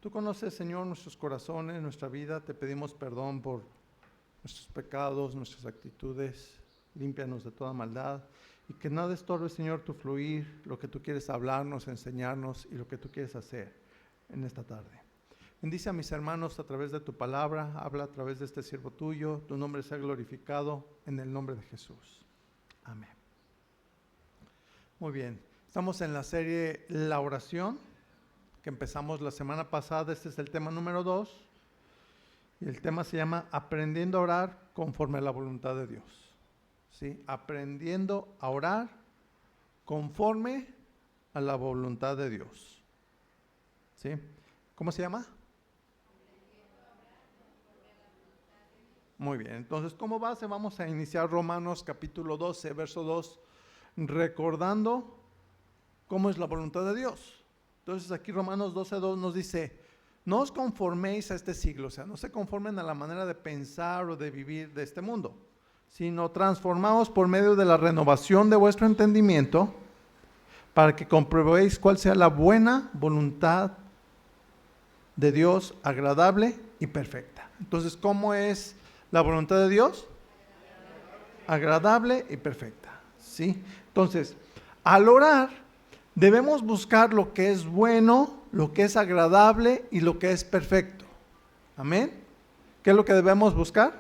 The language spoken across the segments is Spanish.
Tú conoces, Señor, nuestros corazones, nuestra vida. Te pedimos perdón por nuestros pecados, nuestras actitudes. Límpianos de toda maldad. Y que nada estorbe, Señor, tu fluir, lo que tú quieres hablarnos, enseñarnos y lo que tú quieres hacer en esta tarde. Bendice a mis hermanos a través de tu palabra. Habla a través de este siervo tuyo. Tu nombre sea glorificado en el nombre de Jesús. Amén. Muy bien. Estamos en la serie La Oración, que empezamos la semana pasada. Este es el tema número 2. Y el tema se llama Aprendiendo a orar conforme a la voluntad de Dios. ¿Sí? Aprendiendo a orar conforme a la voluntad de Dios. ¿Sí? ¿Cómo se llama? Muy bien, entonces como base vamos a iniciar Romanos capítulo 12, verso 2, recordando cómo es la voluntad de Dios. Entonces aquí Romanos 12, 2 nos dice: no os conforméis a este siglo, o sea, no se conformen a la manera de pensar o de vivir de este mundo, sino transformaos por medio de la renovación de vuestro entendimiento, para que comprobéis cuál sea la buena voluntad de Dios, agradable y perfecta. Entonces, ¿cómo es la voluntad de Dios? Agradable y perfecta, ¿sí? Entonces, al orar, debemos buscar lo que es bueno, lo que es agradable y lo que es perfecto. ¿Amén? ¿Qué es lo que debemos buscar?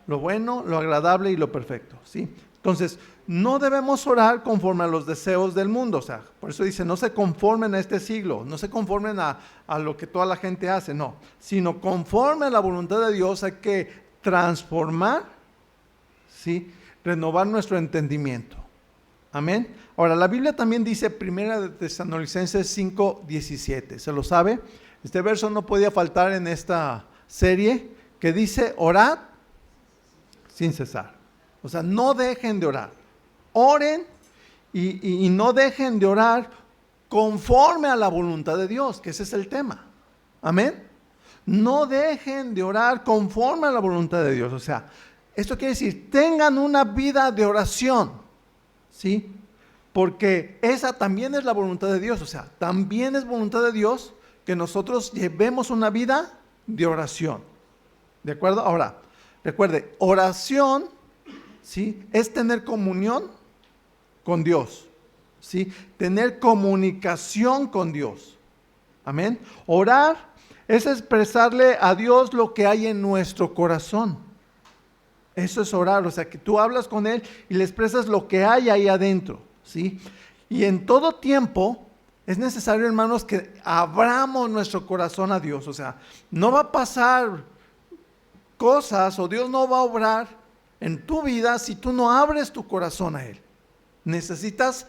Lo bueno, lo agradable y lo perfecto, ¿sí? Entonces, no debemos orar conforme a los deseos del mundo, o sea, por eso dice, no se conformen a este siglo, no se conformen a lo que toda la gente hace, no, sino conforme a la voluntad de Dios hay que transformar, ¿sí? Renovar nuestro entendimiento. Amén. Ahora, la Biblia también dice, 1 Tesalonicenses 5:17, ¿se lo sabe? Este verso no podía faltar en esta serie, que dice, orad sin cesar. O sea, no dejen de orar. Oren y no dejen de orar conforme a la voluntad de Dios, que ese es el tema. Amén. No dejen de orar conforme a la voluntad de Dios. O sea, esto quiere decir, tengan una vida de oración, ¿sí? Porque esa también es la voluntad de Dios. O sea, también es voluntad de Dios que nosotros llevemos una vida de oración. ¿De acuerdo? Ahora, recuerde, oración, ¿sí? Es tener comunión con Dios, ¿sí? Tener comunicación con Dios. Amén. Orar es expresarle a Dios lo que hay en nuestro corazón. Eso es orar, o sea, que tú hablas con Él y le expresas lo que hay ahí adentro, ¿sí? Y en todo tiempo es necesario, hermanos, que abramos nuestro corazón a Dios. O sea, no va a pasar cosas o Dios no va a obrar en tu vida si tú no abres tu corazón a Él. Necesitas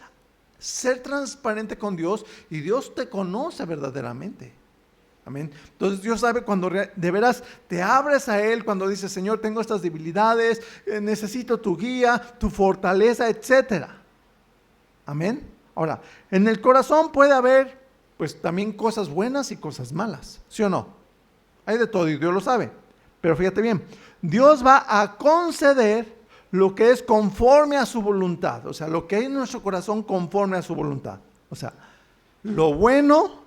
ser transparente con Dios y Dios te conoce verdaderamente. Amén. Entonces Dios sabe cuando de veras te abres a Él, cuando dices, Señor, tengo estas debilidades, necesito tu guía, tu fortaleza, etcétera. Amén. Ahora, en el corazón puede haber pues también cosas buenas y cosas malas, ¿sí o no? Hay de todo y Dios lo sabe. Pero fíjate bien, Dios va a conceder lo que es conforme a su voluntad. O sea, lo que hay en nuestro corazón conforme a su voluntad. O sea, lo bueno,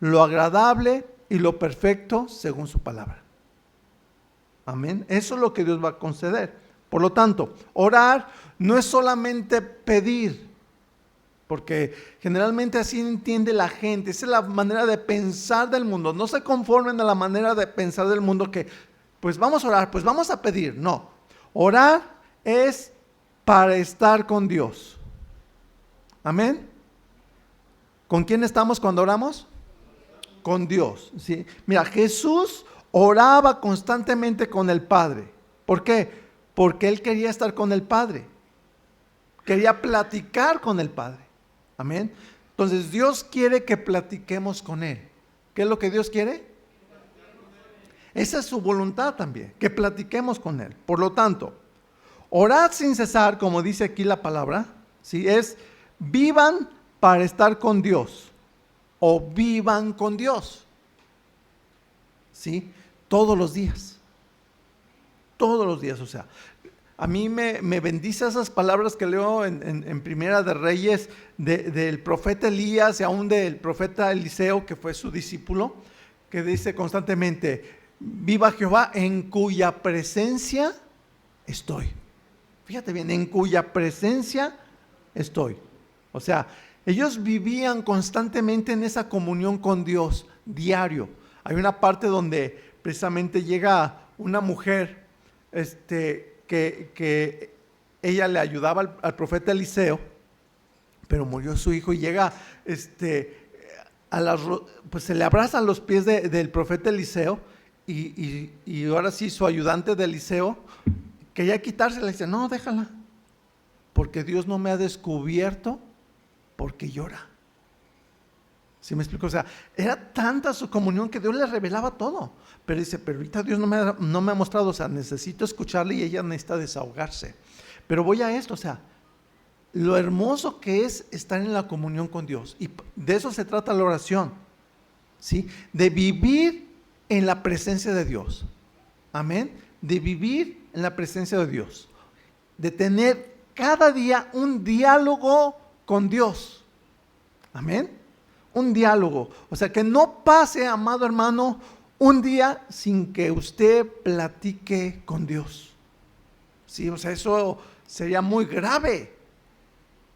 lo agradable y lo perfecto según su palabra. Amén. Eso es lo que Dios va a conceder. Por lo tanto, orar no es solamente pedir, porque generalmente así entiende la gente. Esa es la manera de pensar del mundo. No se conformen a la manera de pensar del mundo que, pues vamos a orar, pues vamos a pedir. No, orar es para estar con Dios. Amén. ¿Con quién estamos cuando oramos? Con Dios, ¿sí? Mira, Jesús oraba constantemente con el Padre. ¿Por qué? Porque Él quería estar con el Padre. Quería platicar con el Padre. Amén. Entonces Dios quiere que platiquemos con Él. ¿Qué es lo que Dios quiere? Esa es su voluntad también, que platiquemos con Él. Por lo tanto, orad sin cesar, como dice aquí la palabra, ¿sí? Es vivan para estar con Dios. O vivan con Dios, ¿sí? Todos los días, o sea, A mí me bendice esas palabras que leo en Primera de Reyes del profeta Elías y aún del profeta Eliseo, que fue su discípulo, que dice constantemente: viva Jehová, en cuya presencia estoy. Fíjate bien, en cuya presencia estoy. O sea, ellos vivían constantemente en esa comunión con Dios, diario. Hay una parte donde precisamente llega una mujer, que ella le ayudaba al profeta Eliseo, pero murió su hijo y llega, pues se le abraza a los pies del profeta Eliseo y ahora sí su ayudante de Eliseo quería quitársela y dice: no, déjala, porque Dios no me ha descubierto porque llora. ¿Sí me explico? O sea, era tanta su comunión que Dios le revelaba todo. Pero dice: pero ahorita Dios no me ha mostrado, o sea, necesito escucharle y ella necesita desahogarse. Pero voy a esto, o sea, lo hermoso que es estar en la comunión con Dios. Y de eso se trata la oración, ¿sí? De vivir en la presencia de Dios. Amén. De vivir en la presencia de Dios. De tener cada día un diálogo con Dios. Amén. Un diálogo. O sea, que no pase, amado hermano, un día sin que usted platique con Dios. Sí, o sea, eso sería muy grave.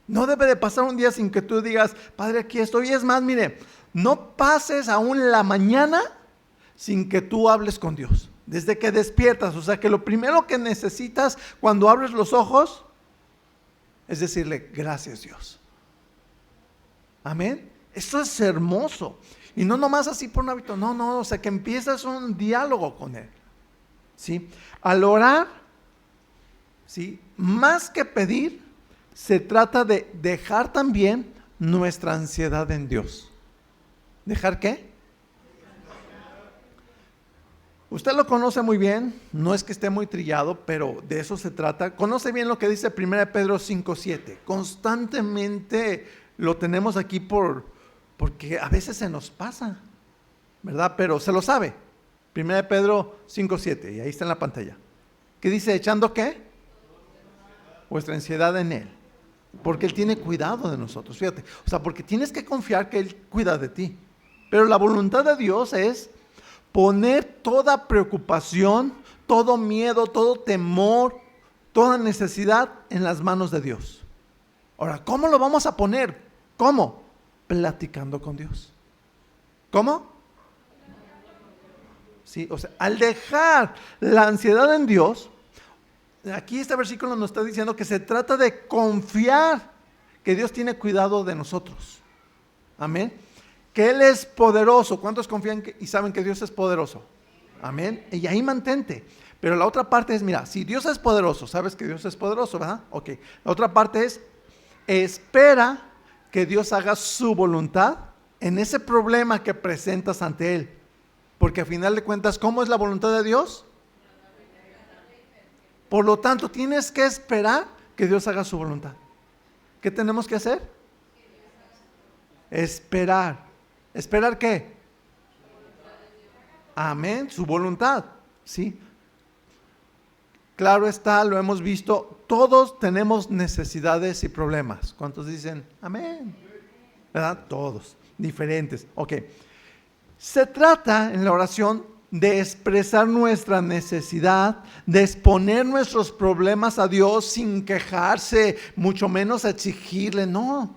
No debe de pasar un día sin que tú digas: Padre, aquí estoy. Y es más, mire, no pases aún la mañana sin que tú hables con Dios. Desde que despiertas, o sea, que lo primero que necesitas cuando abres los ojos es decirle: gracias, Dios. Amén. Eso es hermoso. Y no nomás así por un hábito, no, o sea, que empiezas un diálogo con Él. ¿Sí? Al orar, ¿sí?, más que pedir, se trata de dejar también nuestra ansiedad en Dios. ¿Dejar qué? Usted lo conoce muy bien, no es que esté muy trillado, pero de eso se trata. Conoce bien lo que dice 1 Pedro 5:7. Constantemente lo tenemos aquí porque a veces se nos pasa, ¿verdad? Pero se lo sabe. 1 Pedro 5:7, y ahí está en la pantalla. ¿Qué dice? ¿Echando qué? Vuestra ansiedad en Él, porque Él tiene cuidado de nosotros. Fíjate, o sea, porque tienes que confiar que Él cuida de ti. Pero la voluntad de Dios es poner toda preocupación, todo miedo, todo temor, toda necesidad en las manos de Dios. Ahora, ¿cómo lo vamos a poner? ¿Cómo? Platicando con Dios. ¿Cómo? Sí, o sea, al dejar la ansiedad en Dios, aquí este versículo nos está diciendo que se trata de confiar que Dios tiene cuidado de nosotros. Amén. Que Él es poderoso. ¿Cuántos confían y saben que Dios es poderoso? Amén. Y ahí mantente. Pero la otra parte es, mira, si Dios es poderoso, sabes que Dios es poderoso, ¿verdad? Ok. La otra parte es, espera que Dios haga su voluntad en ese problema que presentas ante Él. Porque a final de cuentas, ¿cómo es la voluntad de Dios? Por lo tanto, tienes que esperar que Dios haga su voluntad. ¿Qué tenemos que hacer? Esperar. ¿Esperar qué? Amén, su voluntad. ¿Sí? Claro está, lo hemos visto, todos tenemos necesidades y problemas. ¿Cuántos dicen amén? ¿Verdad? Todos, diferentes. Ok. Se trata en la oración de expresar nuestra necesidad, de exponer nuestros problemas a Dios sin quejarse, mucho menos exigirle, no.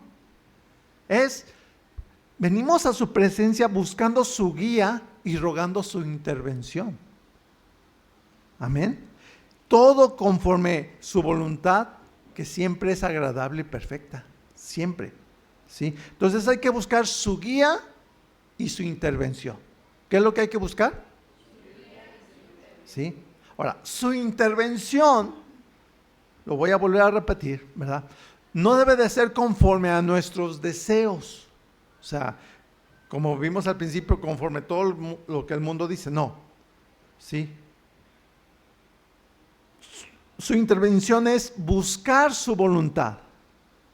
Venimos a su presencia buscando su guía y rogando su intervención. Amén. Todo conforme su voluntad, que siempre es agradable y perfecta. Siempre. ¿Sí? Entonces hay que buscar su guía y su intervención. ¿Qué es lo que hay que buscar? ¿Sí? Ahora, su intervención, lo voy a volver a repetir, ¿verdad? No debe de ser conforme a nuestros deseos. O sea, como vimos al principio, conforme todo lo que el mundo dice, no. ¿Sí? Su intervención es buscar su voluntad.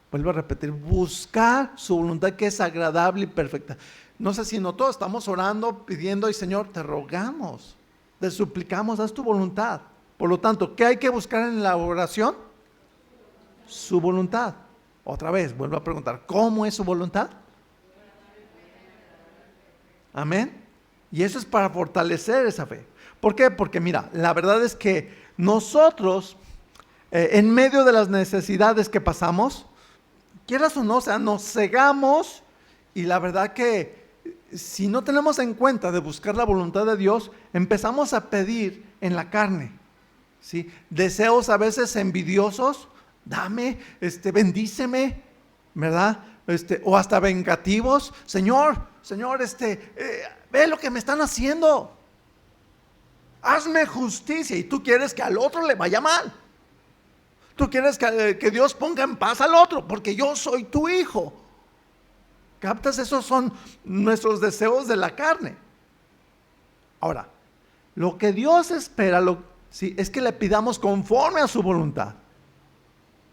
Vuelvo a repetir, buscar su voluntad que es agradable y perfecta. No sé si notó, estamos orando, pidiendo, y Señor, te rogamos, te suplicamos, haz tu voluntad. Por lo tanto, ¿qué hay que buscar en la oración? Su voluntad. Otra vez, vuelvo a preguntar, ¿cómo es su voluntad? Amén. Y eso es para fortalecer esa fe. ¿Por qué? Porque mira, la verdad es que nosotros, en medio de las necesidades que pasamos, quieras o no, o sea, nos cegamos, y la verdad que si no tenemos en cuenta de buscar la voluntad de Dios, empezamos a pedir en la carne, ¿sí? Deseos a veces envidiosos, dame, bendíceme, ¿verdad? O hasta vengativos, Señor, ve lo que me están haciendo, hazme justicia, y tú quieres que al otro le vaya mal. Tú quieres que Dios ponga en paz al otro, porque yo soy tu hijo. ¿Captas? Esos son nuestros deseos de la carne. Ahora, lo que Dios espera, ¿sí?, es que le pidamos conforme a su voluntad,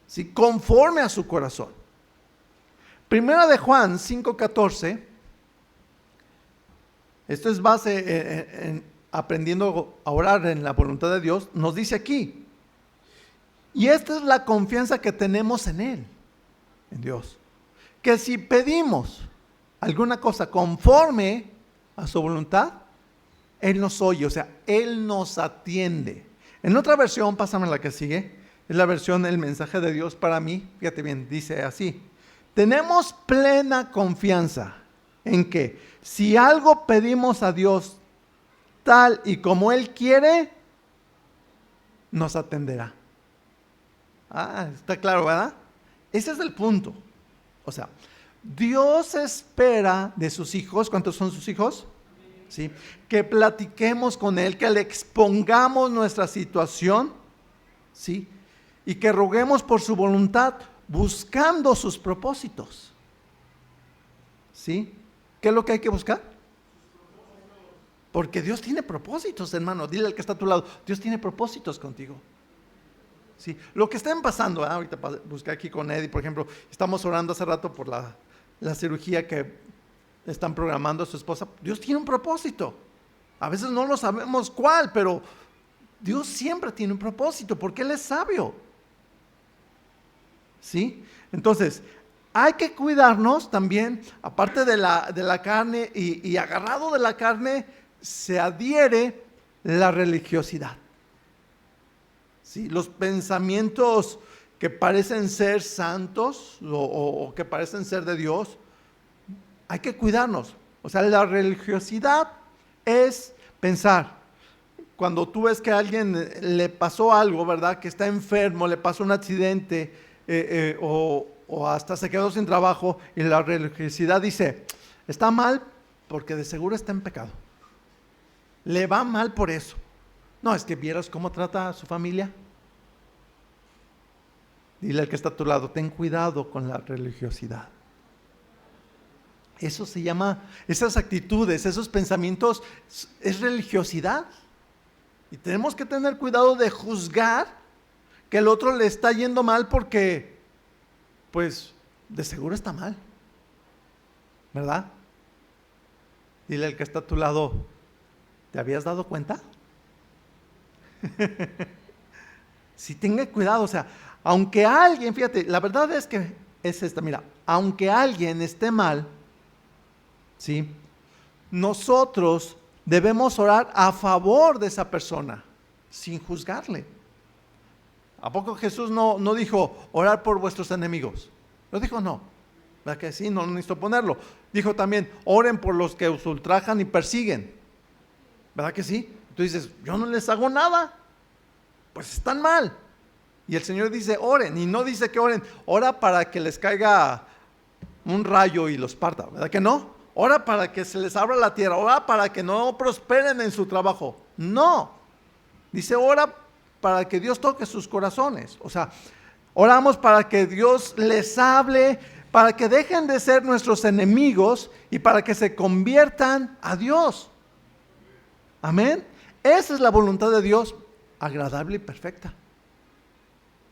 ¿sí?, conforme a su corazón. Primera de Juan 5:14, esto es base en aprendiendo a orar en la voluntad de Dios, nos dice aquí, y esta es la confianza que tenemos en Él, en Dios, que si pedimos alguna cosa conforme a su voluntad, Él nos oye, o sea, Él nos atiende. En otra versión, pásame la que sigue, es la versión El mensaje de Dios para mí, fíjate bien, dice así, tenemos plena confianza en que si algo pedimos a Dios tal y como Él quiere, nos atenderá. Está claro, ¿verdad? Ese es el punto. O sea, Dios espera de sus hijos, ¿cuántos son sus hijos? ¿Sí? Que platiquemos con Él, que le expongamos nuestra situación, ¿sí?, y que roguemos por su voluntad, buscando sus propósitos. ¿Sí? ¿Qué es lo que hay que buscar? Porque Dios tiene propósitos, hermano. Dile al que está a tu lado, Dios tiene propósitos contigo. Sí, lo que estén pasando, ahorita busqué aquí con Eddie, por ejemplo, estamos orando hace rato por la cirugía que están programando a su esposa. Dios tiene un propósito. A veces no lo sabemos cuál, pero Dios siempre tiene un propósito porque Él es sabio. ¿Sí? Entonces, hay que cuidarnos también, aparte de la carne y agarrado de la carne, se adhiere la religiosidad. ¿Sí? Los pensamientos que parecen ser santos o que parecen ser de Dios, hay que cuidarnos. O sea, la religiosidad es pensar, cuando tú ves que a alguien le pasó algo, ¿verdad?, que está enfermo, le pasó un accidente o hasta se quedó sin trabajo, y la religiosidad dice, está mal porque de seguro está en pecado. Le va mal por eso. No, es que vieras cómo trata a su familia. Dile al que está a tu lado, ten cuidado con la religiosidad. Eso se llama, esas actitudes, esos pensamientos, es religiosidad. Y tenemos que tener cuidado de juzgar que el otro le está yendo mal porque, pues, de seguro está mal. ¿Verdad? Dile al que está a tu lado, ¿te habías dado cuenta? Si tenga cuidado, o sea, aunque alguien, fíjate, la verdad es que es esta, mira, aunque alguien esté mal, ¿sí?, nosotros debemos orar a favor de esa persona, sin juzgarle. ¿A poco Jesús no dijo orar por vuestros enemigos? ¿Lo dijo? No. ¿Verdad que sí? No necesito ponerlo. Dijo también, oren por los que os ultrajan y persiguen. ¿Verdad que sí? Tú dices, yo no les hago nada. Pues están mal. Y el Señor dice, oren. Y no dice que oren. Ora para que les caiga un rayo y los parta. ¿Verdad que no? Ora para que se les abra la tierra. Ora para que no prosperen en su trabajo. No. Dice, ora para que Dios toque sus corazones. O sea, oramos para que Dios les hable, para que dejen de ser nuestros enemigos y para que se conviertan a Dios. Amén. Esa es la voluntad de Dios, agradable y perfecta.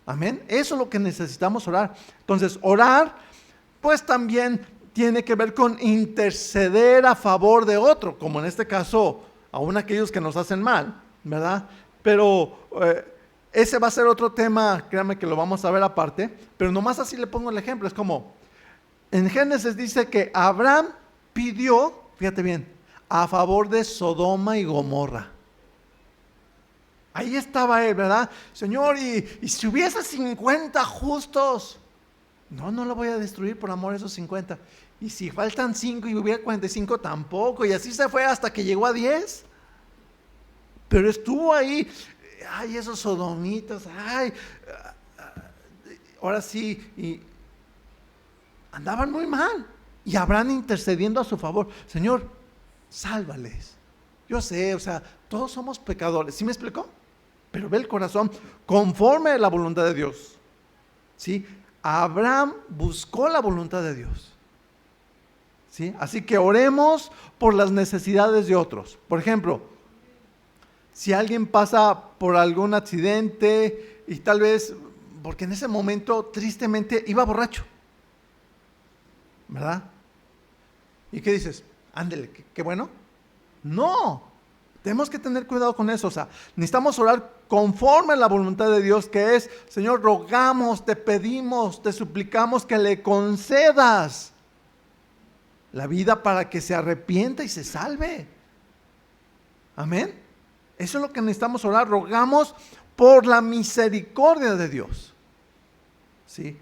Amén. Eso es lo que necesitamos orar. Entonces, orar, pues también tiene que ver con interceder a favor de otro, como en este caso, aún aquellos que nos hacen mal, ¿verdad? Pero ese va a ser otro tema, créanme que lo vamos a ver aparte, pero nomás así le pongo el ejemplo. Es como, en Génesis dice que Abraham pidió, fíjate bien, a favor de Sodoma y Gomorra. Ahí estaba él, ¿verdad? Señor, y si hubiese 50 justos, no lo voy a destruir por amor a esos 50. Y si faltan 5 y hubiera 45, tampoco. Y así se fue hasta que llegó a 10. Pero estuvo ahí, ay, esos sodomitas, ay, ahora sí, y andaban muy mal. Y Abraham intercediendo a su favor. Señor, sálvales. Yo sé, o sea, todos somos pecadores. ¿Sí me explicó? Pero ve el corazón conforme a la voluntad de Dios. ¿Sí? Abraham buscó la voluntad de Dios. ¿Sí? Así que oremos por las necesidades de otros. Por ejemplo, si alguien pasa por algún accidente y tal vez, porque en ese momento tristemente iba borracho, ¿verdad? ¿Y qué dices? Ándele, qué bueno. No, tenemos que tener cuidado con eso. O sea, necesitamos orar conforme a la voluntad de Dios, que es, Señor, rogamos, te pedimos, te suplicamos que le concedas la vida para que se arrepienta y se salve. Amén. Eso es lo que necesitamos orar. Rogamos por la misericordia de Dios. ¿Sí?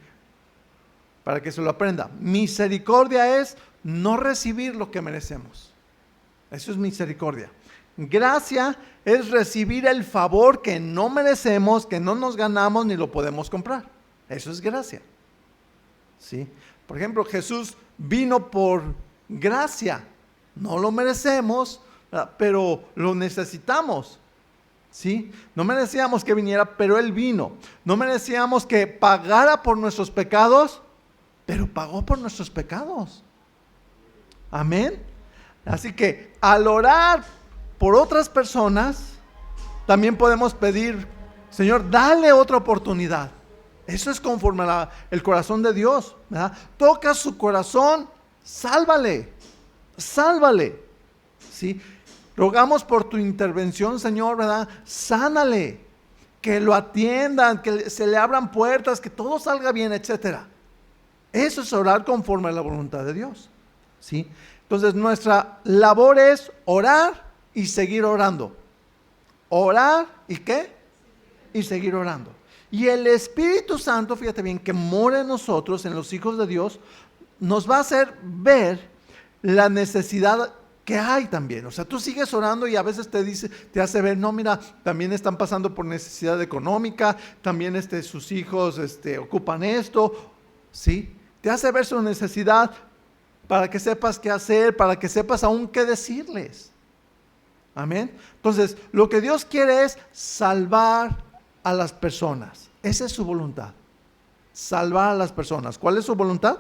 Para que se lo aprenda. Misericordia es no recibir lo que merecemos. Eso es misericordia. Gracia es recibir el favor que no merecemos, que no nos ganamos ni lo podemos comprar. Eso es gracia. ¿Sí? Por ejemplo, Jesús vino por gracia. No lo merecemos, pero lo necesitamos. ¿Sí? No merecíamos que viniera, pero Él vino. No merecíamos que pagara por nuestros pecados, pero pagó por nuestros pecados. Amén. Así que al orar por otras personas, también podemos pedir, Señor, dale otra oportunidad. Eso es conforme a el corazón de Dios, ¿verdad? Toca su corazón, sálvale, ¿sí? Rogamos por tu intervención, Señor, ¿verdad? Sánale, que lo atiendan, que se le abran puertas, que todo salga bien, etcétera. Eso es orar conforme a la voluntad de Dios, ¿sí? Entonces nuestra labor es orar y seguir orando. Orar y ¿qué? Y seguir orando. Y el Espíritu Santo, fíjate bien, que mora en nosotros, en los hijos de Dios, nos va a hacer ver la necesidad que hay también. O sea, tú sigues orando y a veces te hace ver, no, mira, también están pasando por necesidad económica, también sus hijos ocupan esto, ¿sí? Te hace ver su necesidad para que sepas qué hacer, para que sepas aún qué decirles. Amén. Entonces, lo que Dios quiere es salvar a las personas. Esa es su voluntad. Salvar a las personas. ¿Cuál es su voluntad?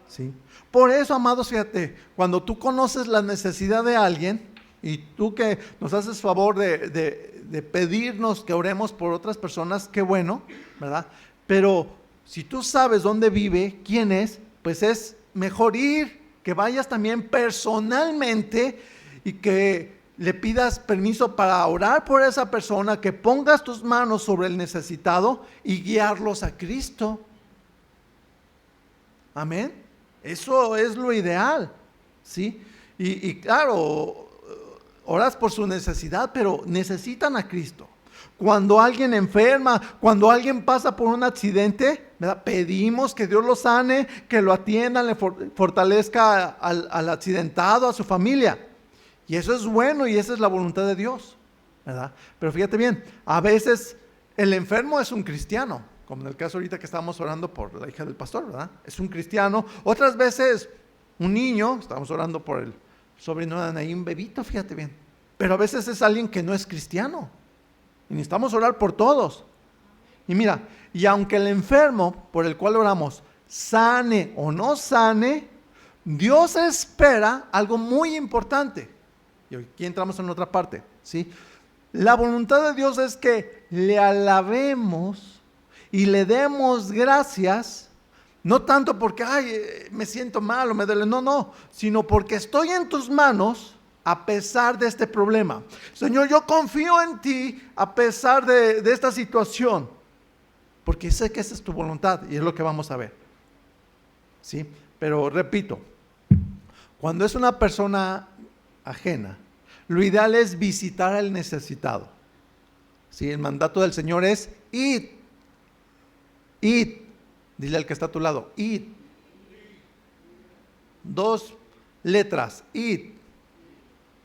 Sí. Por eso, amados, fíjate, cuando tú conoces la necesidad de alguien y tú que nos haces favor de pedirnos que oremos por otras personas, qué bueno, ¿verdad? Pero si tú sabes dónde vive, quién es, pues es mejor ir, que vayas también personalmente y que le pidas permiso para orar por esa persona, que pongas tus manos sobre el necesitado y guiarlos a Cristo. Amén. Eso es lo ideal, ¿sí? Y claro, oras por su necesidad, pero necesitan a Cristo. Cuando alguien enferma, cuando alguien pasa por un accidente, ¿verdad? Pedimos que Dios lo sane, que lo atienda, le fortalezca al accidentado, a su familia. Y eso es bueno y esa es la voluntad de Dios, ¿verdad? Pero fíjate bien, a veces el enfermo es un cristiano, como en el caso ahorita que estábamos orando por la hija del pastor, ¿verdad? Es un cristiano. Otras veces un niño, estábamos orando por el sobrino de Anaí, un bebito, fíjate bien. Pero a veces es alguien que no es cristiano. Y necesitamos orar por todos. Y mira, y aunque el enfermo por el cual oramos sane o no sane, Dios espera algo muy importante. Y aquí entramos en otra parte, ¿sí? La voluntad de Dios es que le alabemos y le demos gracias, no tanto porque, ay, me siento mal o me duele, no, sino porque estoy en tus manos a pesar de este problema. Señor, yo confío en ti a pesar de esta situación, porque sé que esa es tu voluntad y es lo que vamos a ver. ¿Sí? Pero repito, cuando es una persona ajena, lo ideal es visitar al necesitado. ¿Sí? El mandato del Señor es id. Id. Dile al que está a tu lado, id. 2 letras, id.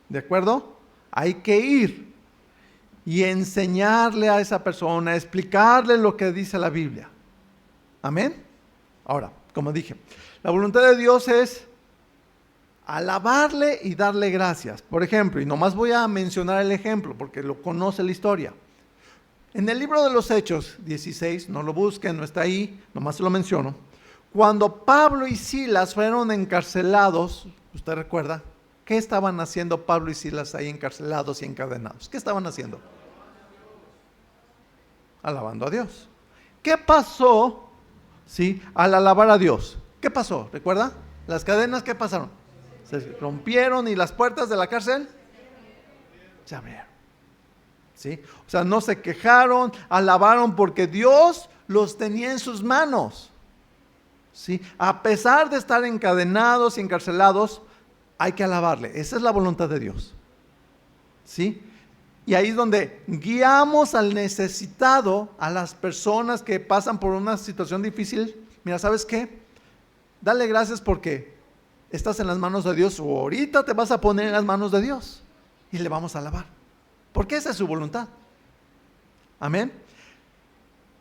¿De acuerdo? Hay que ir y enseñarle a esa persona, explicarle lo que dice la Biblia. Amén. Ahora, como dije, la voluntad de Dios es alabarle y darle gracias. Por ejemplo, y nomás voy a mencionar el ejemplo porque lo conoce la historia. En el libro de los Hechos 16, no lo busquen, no está ahí, nomás se lo menciono. Cuando Pablo y Silas fueron encarcelados, ¿usted recuerda? ¿Qué estaban haciendo Pablo y Silas ahí encarcelados y encadenados? ¿Qué estaban haciendo? Alabando a Dios. ¿Qué pasó, sí, al alabar a Dios? ¿Qué pasó? ¿Recuerda? Las cadenas, ¿qué pasaron? Se rompieron y las puertas de la cárcel se abrieron. ¿Sí? O sea, no se quejaron, alabaron porque Dios los tenía en sus manos. ¿Sí? A pesar de estar encadenados y encarcelados, hay que alabarle. Esa es la voluntad de Dios. ¿Sí? Y ahí es donde guiamos al necesitado, a las personas que pasan por una situación difícil. Mira, ¿sabes qué? Dale gracias porque estás en las manos de Dios, o ahorita te vas a poner en las manos de Dios y le vamos a alabar. Porque esa es su voluntad. Amén.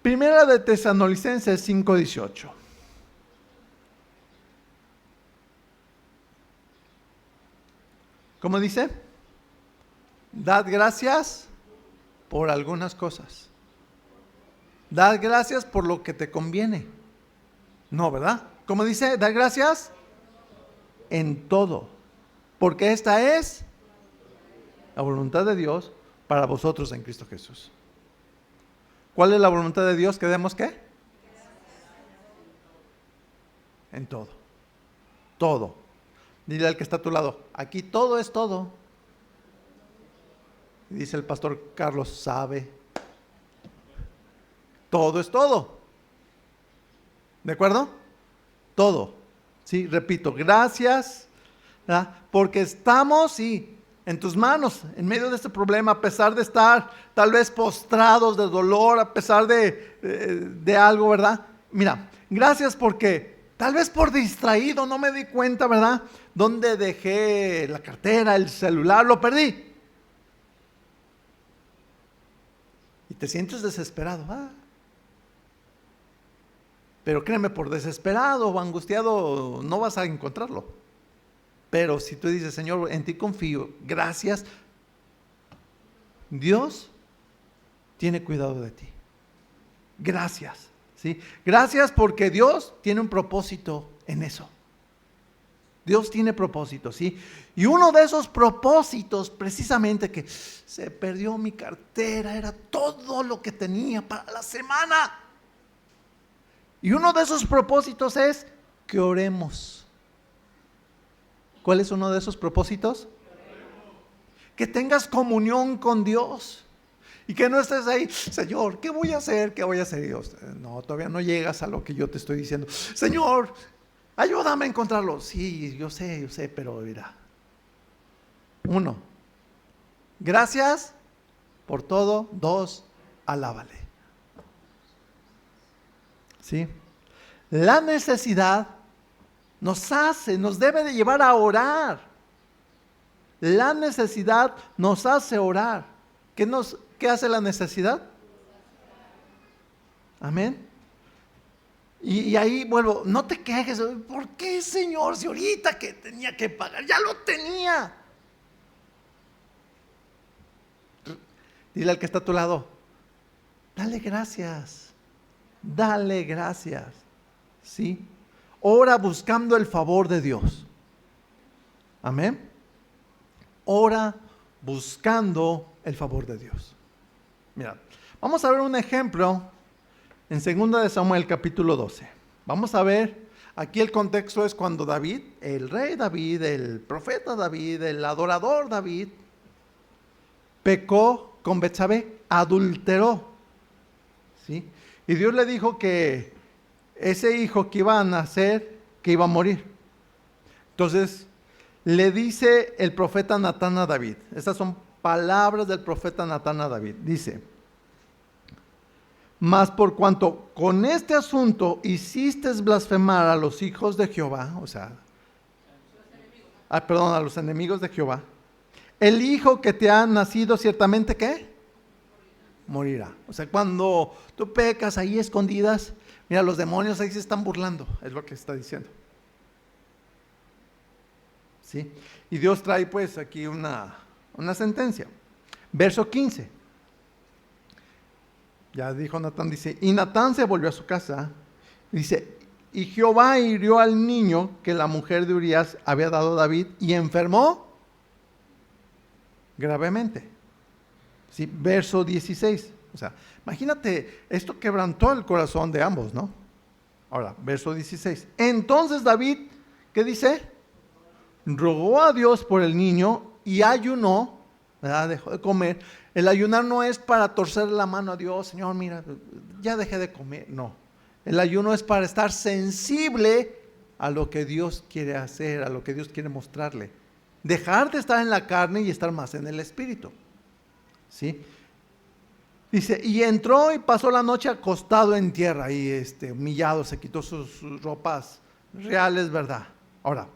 Primera de Tesalonicenses 5:18. ¿Cómo dice? Dad gracias por algunas cosas. Dad gracias por lo que te conviene. No, ¿verdad? ¿Cómo dice? Dad gracias en todo. Porque esta es la voluntad de Dios para vosotros en Cristo Jesús. ¿Cuál es la voluntad de Dios? ¿Que demos qué? En todo. Todo. Dile al que está a tu lado, aquí todo es todo. Dice el pastor Carlos, sabe. Todo es todo. ¿De acuerdo? Todo. Sí, repito, gracias, ¿verdad? Porque estamos, sí, en tus manos, en medio de este problema, a pesar de estar tal vez postrados de dolor, a pesar de algo, ¿verdad? Mira, gracias porque tal vez por distraído no me di cuenta, ¿verdad? ¿Dónde dejé la cartera, el celular? Lo perdí. Y te sientes desesperado. Pero créeme, por desesperado o angustiado no vas a encontrarlo. Pero si tú dices, Señor, en ti confío, gracias, Dios tiene cuidado de ti. Gracias. ¿Sí? Gracias porque Dios tiene un propósito en eso. Dios tiene propósitos, ¿sí? Y uno de esos propósitos, precisamente que se perdió mi cartera, era todo lo que tenía para la semana. Y uno de esos propósitos es que oremos. ¿Cuál es uno de esos propósitos? Que tengas comunión con Dios. Y que no estés ahí, Señor, ¿qué voy a hacer? ¿Qué voy a hacer? Dios, no, todavía no llegas a lo que yo te estoy diciendo. Señor, ayúdame a encontrarlo. Sí, yo sé, pero mira. 1, gracias por todo. 2, alábale. ¿Sí? La necesidad nos debe de llevar a orar. La necesidad nos hace orar. ¿Qué hace la necesidad? Amén. Y ahí vuelvo, no te quejes. ¿Por qué, Señor? Si ahorita que tenía que pagar, ya lo tenía. Dile al que está a tu lado, dale gracias. Dale gracias. ¿Sí? Ora buscando el favor de Dios. Amén. Ora buscando el favor de Dios. Mira, vamos a ver un ejemplo en 2 de Samuel capítulo 12. Vamos a ver Aquí el contexto es cuando David, el rey David, el profeta David, el adorador David, pecó con Betsabé, adulteró, ¿sí? Y Dios le dijo que ese hijo que iba a nacer, que iba a morir. Entonces, le dice el profeta Natán a David, estas son palabras del profeta Natán a David, dice: mas por cuanto con este asunto hiciste blasfemar a los hijos de Jehová, o sea, a los enemigos de Jehová, el hijo que te ha nacido ciertamente, ¿qué? Morirá. O sea, cuando tú pecas ahí escondidas, mira, los demonios ahí se están burlando, es lo que está diciendo. ¿Sí? Y Dios trae pues aquí una sentencia. Verso 15. Ya dijo Natán, dice, y Natán se volvió a su casa, dice, y Jehová hirió al niño que la mujer de Urías había dado a David y enfermó gravemente. ¿Sí? Verso 16. O sea, imagínate, esto quebrantó el corazón de ambos, ¿no? Ahora, verso 16. Entonces David, ¿qué dice? Rogó a Dios por el niño y ayunó, ¿verdad? Dejó de comer. El ayunar no es para torcer la mano a Dios, Señor, mira, ya dejé de comer. No, el ayuno es para estar sensible a lo que Dios quiere hacer, a lo que Dios quiere mostrarle. Dejar de estar en la carne y estar más en el espíritu. ¿Sí? Dice, y entró y pasó la noche acostado en tierra y humillado, se quitó sus ropas reales, ¿verdad? Ahora,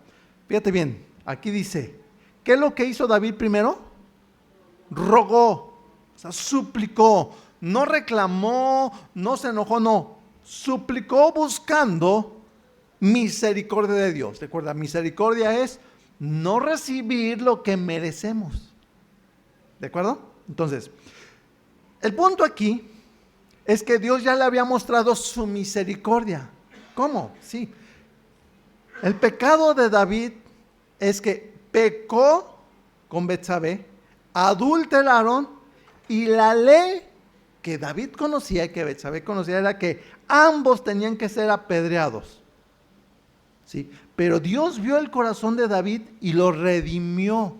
fíjate bien, aquí dice, ¿qué es lo que hizo David primero? Rogó, o sea, suplicó, no reclamó, no se enojó, no, suplicó buscando misericordia de Dios. Recuerda, misericordia es no recibir lo que merecemos. ¿De acuerdo? Entonces, el punto aquí es que Dios ya le había mostrado su misericordia. ¿Cómo? Sí. El pecado de David es que pecó con Betsabé, adulteraron, y la ley que David conocía y que Betsabé conocía era que ambos tenían que ser apedreados. ¿Sí? Pero Dios vio el corazón de David y lo redimió.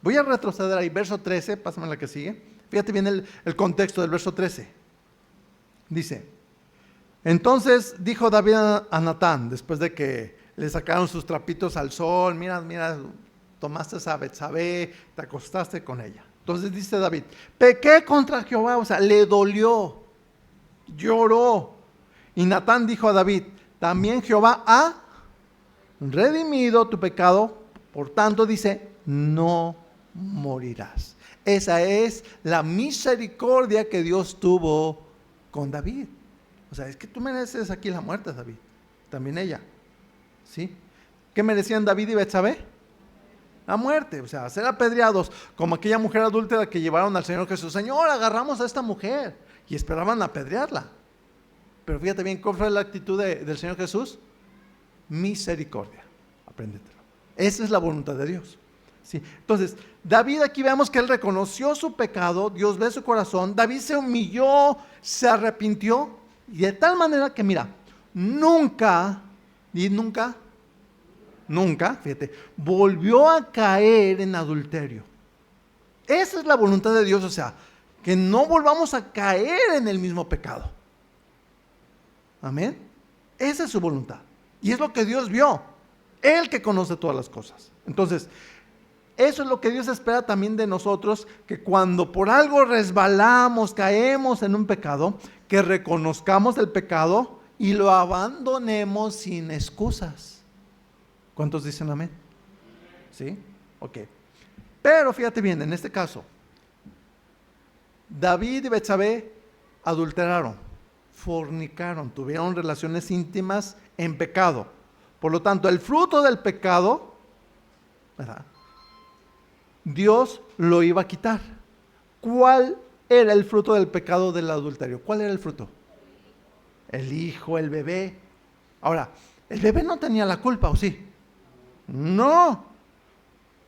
Voy a retroceder ahí, verso 13, pásame la que sigue. Fíjate bien el contexto del verso 13. Dice, entonces dijo David a Natán, después de que le sacaron sus trapitos al sol, mira, tomaste a Betsabé, te acostaste con ella. Entonces dice David, pequé contra Jehová, o sea, le dolió, lloró. Y Natán dijo a David, también Jehová ha redimido tu pecado, por tanto dice, no morirás. Esa es la misericordia que Dios tuvo con David. O sea, es que tú mereces aquí la muerte, David. También ella. ¿Sí? ¿Qué merecían David y Betsabé? La muerte, o sea, ser apedreados, como aquella mujer adúltera que llevaron al Señor Jesús. Señor, agarramos a esta mujer, y esperaban apedrearla. Pero fíjate bien, ¿cuál fue la actitud del Señor Jesús? Misericordia. Apréndetelo. Esa es la voluntad de Dios. ¿Sí? Entonces, David aquí vemos que él reconoció su pecado, Dios ve su corazón, David se humilló, se arrepintió, y de tal manera que mira, nunca, fíjate, volvió a caer en adulterio. Esa es la voluntad de Dios, o sea, que no volvamos a caer en el mismo pecado. Amén. Esa es su voluntad. Y es lo que Dios vio. Él que conoce todas las cosas. Entonces, eso es lo que Dios espera también de nosotros, que cuando por algo resbalamos, caemos en un pecado, que reconozcamos el pecado y lo abandonemos sin excusas. ¿Cuántos dicen amén? ¿Sí? Ok. Pero fíjate bien, en este caso, David y Betsabé adulteraron, fornicaron, tuvieron relaciones íntimas en pecado. Por lo tanto, el fruto del pecado, ¿verdad?, Dios lo iba a quitar. ¿Cuál era el fruto del pecado del adulterio? ¿Cuál era el fruto? El hijo, el bebé. Ahora, el bebé no tenía la culpa, ¿o sí? No.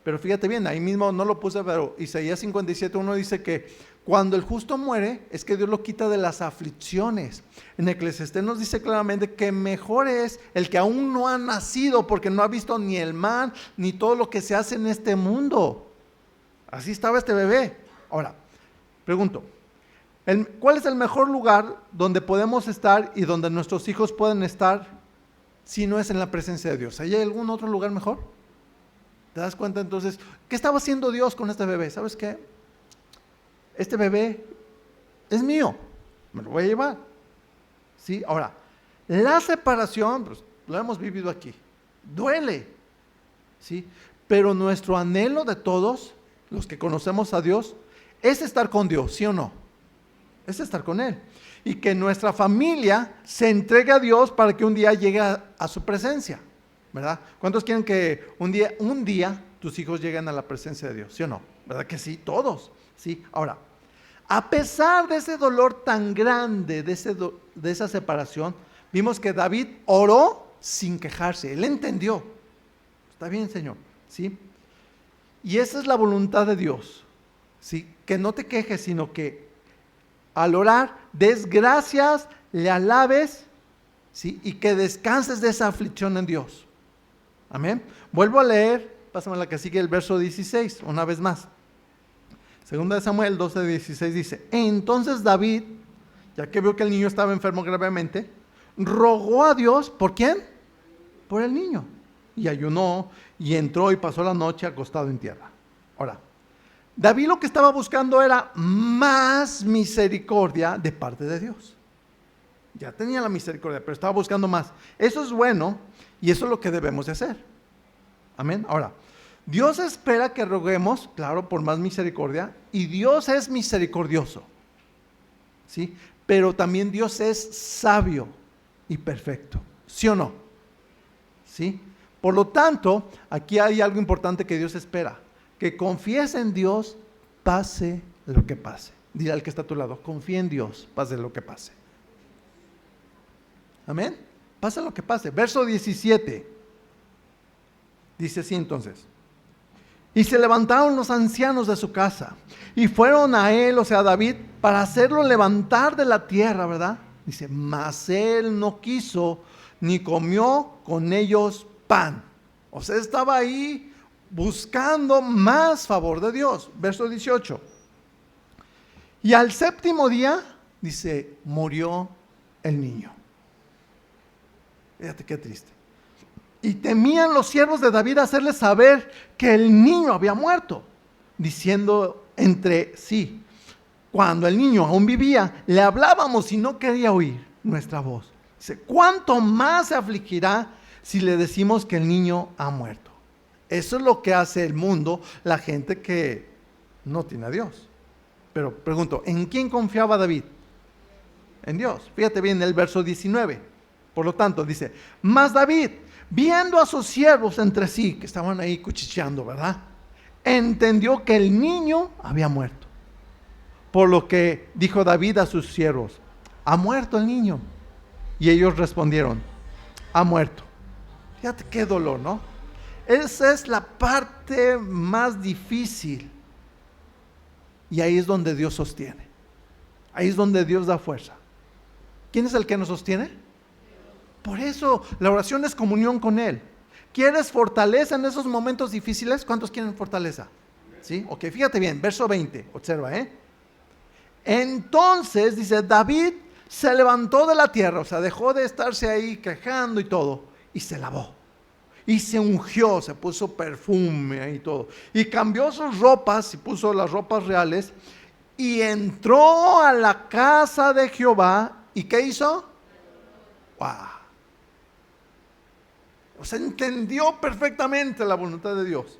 Pero fíjate bien, ahí mismo no lo puse, pero Isaías 57:1 dice que cuando el justo muere, es que Dios lo quita de las aflicciones. En Eclesiastés nos dice claramente que mejor es el que aún no ha nacido, porque no ha visto ni el mal, ni todo lo que se hace en este mundo. Así estaba este bebé. Ahora, pregunto, ¿cuál es el mejor lugar donde podemos estar y donde nuestros hijos pueden estar si no es en la presencia de Dios? ¿Hay algún otro lugar mejor? ¿Te das cuenta entonces? ¿Qué estaba haciendo Dios con este bebé? ¿Sabes qué? Este bebé es mío, me lo voy a llevar. ¿Sí? Ahora, la separación, pues, lo hemos vivido aquí, duele. ¿Sí? Pero nuestro anhelo de todos, los que conocemos a Dios, es estar con Dios, ¿sí o no? Es estar con Él. Y que nuestra familia se entregue a Dios para que un día llegue a su presencia, ¿verdad? ¿Cuántos quieren que un día tus hijos lleguen a la presencia de Dios? ¿Sí o no? ¿Verdad que sí? Todos. ¿Sí? Ahora, a pesar de ese dolor tan grande, de esa separación, vimos que David oró sin quejarse. Él entendió. Está bien, Señor. ¿Sí? Y esa es la voluntad de Dios. ¿Sí? Que no te quejes, sino que al orar des gracias, le alabes, ¿sí? Y que descanses de esa aflicción en Dios. Amén. Vuelvo a leer, pásame la que sigue, el verso 16, una vez más. Segunda de Samuel 12:16 dice: entonces David, ya que vio que el niño estaba enfermo gravemente, rogó a Dios, ¿por quién? Por el niño. Y ayunó, y entró y pasó la noche acostado en tierra. Ahora, David lo que estaba buscando era más misericordia de parte de Dios. Ya tenía la misericordia, pero estaba buscando más. Eso es bueno, y eso es lo que debemos de hacer. Amén. Ahora, Dios espera que roguemos, claro, por más misericordia, y Dios es misericordioso, ¿sí? Pero también Dios es sabio y perfecto, ¿sí o no? ¿Sí? Por lo tanto, aquí hay algo importante que Dios espera, que confíes en Dios, pase lo que pase. Dile al que está a tu lado, confía en Dios, pase lo que pase. Amén. Pase lo que pase. Verso 17, dice así entonces: y se levantaron los ancianos de su casa y fueron a él, o sea, a David, para hacerlo levantar de la tierra, ¿verdad? Dice, mas él no quiso ni comió con ellos pan. O sea, estaba ahí buscando más favor de Dios. Verso 18. Y al séptimo día, dice, murió el niño. Fíjate qué triste. Y temían los siervos de David hacerle saber que el niño había muerto, diciendo entre sí, cuando el niño aún vivía, le hablábamos y no quería oír nuestra voz. Dice, ¿cuánto más se afligirá si le decimos que el niño ha muerto? Eso es lo que hace el mundo, la gente que no tiene a Dios. Pero pregunto, ¿en quién confiaba David? En Dios. Fíjate bien el verso 19. Por lo tanto, dice, mas David, viendo a sus siervos entre sí, que estaban ahí cuchicheando, ¿verdad? Entendió que el niño había muerto. Por lo que dijo David a sus siervos, ¿ha muerto el niño? Y ellos respondieron, ha muerto. Fíjate qué dolor, ¿no? Esa es la parte más difícil. Y ahí es donde Dios sostiene. Ahí es donde Dios da fuerza. ¿Quién es el que nos sostiene? Por eso la oración es comunión con Él. ¿Quieres fortaleza en esos momentos difíciles? ¿Cuántos quieren fortaleza? ¿Sí? Ok, fíjate bien, verso 20, observa, Entonces, dice, David se levantó de la tierra, o sea, dejó de estarse ahí quejando y todo, y se lavó. Y se ungió, se puso perfume y todo. Y cambió sus ropas, y puso las ropas reales, y entró a la casa de Jehová. ¿Y qué hizo? ¡Wow! O sea, entendió perfectamente la voluntad de Dios.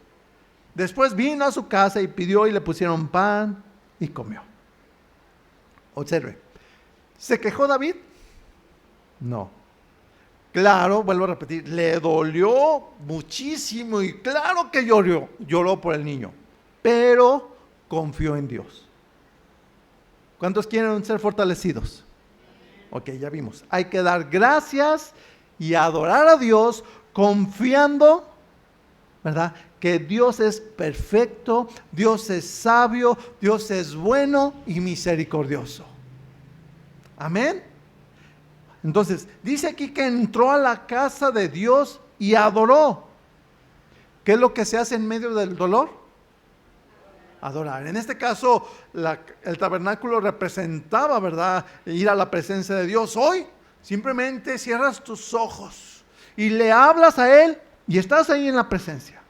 Después vino a su casa y pidió y le pusieron pan y comió. Observe. ¿Se quejó David? No. Claro, vuelvo a repetir, le dolió muchísimo y claro que lloró por el niño, pero confió en Dios. ¿Cuántos quieren ser fortalecidos? Ok, ya vimos. Hay que dar gracias y adorar a Dios confiando, ¿verdad? que Dios es perfecto, Dios es sabio, Dios es bueno y misericordioso. Amén. Entonces, dice aquí que entró a la casa de Dios y adoró. ¿Qué es lo que se hace en medio del dolor? Adorar. En este caso, el tabernáculo representaba, ¿verdad?, ir a la presencia de Dios. Hoy, simplemente cierras tus ojos y le hablas a Él y estás ahí en la presencia.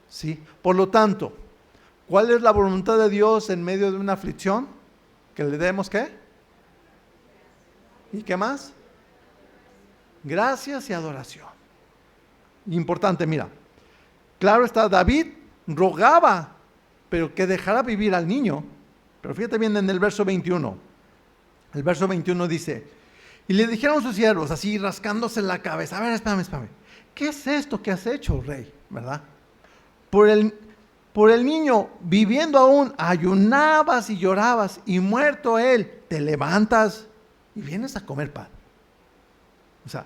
¿Sí? Por lo tanto, ¿cuál es la voluntad de Dios en medio de una aflicción? ¿Que le demos qué? ¿Y qué más? Gracias y adoración. Importante, mira. Claro está, David rogaba, pero que dejara vivir al niño. Pero fíjate bien en el verso 21. El verso 21 dice, y le dijeron sus siervos, así rascándose la cabeza, a ver, espérame. ¿Qué es esto que has hecho, rey? ¿Verdad? Por el niño, viviendo aún, ayunabas y llorabas, y muerto él, te levantas y vienes a comer pan. O sea,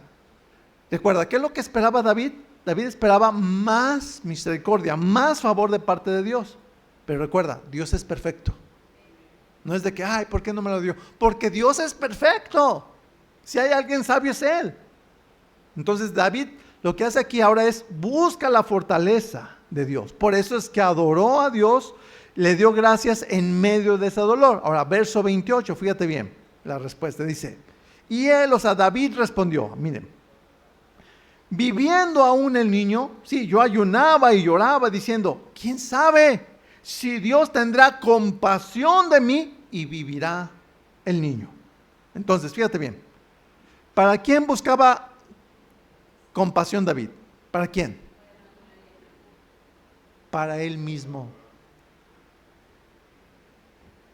recuerda, ¿qué es lo que esperaba David? David esperaba más misericordia, más favor de parte de Dios. Pero recuerda, Dios es perfecto. No es de que, ay, ¿por qué no me lo dio? Porque Dios es perfecto. Si hay alguien sabio es Él. Entonces David lo que hace aquí ahora es busca la fortaleza de Dios. Por eso es que adoró a Dios, le dio gracias en medio de ese dolor. Ahora, verso 28, fíjate bien. La respuesta dice, y él, o sea, David respondió, miren, viviendo aún el niño, sí, yo ayunaba y lloraba diciendo, ¿quién sabe si Dios tendrá compasión de mí y vivirá el niño? Entonces, fíjate bien, ¿para quién buscaba compasión David? ¿Para quién? Para él mismo.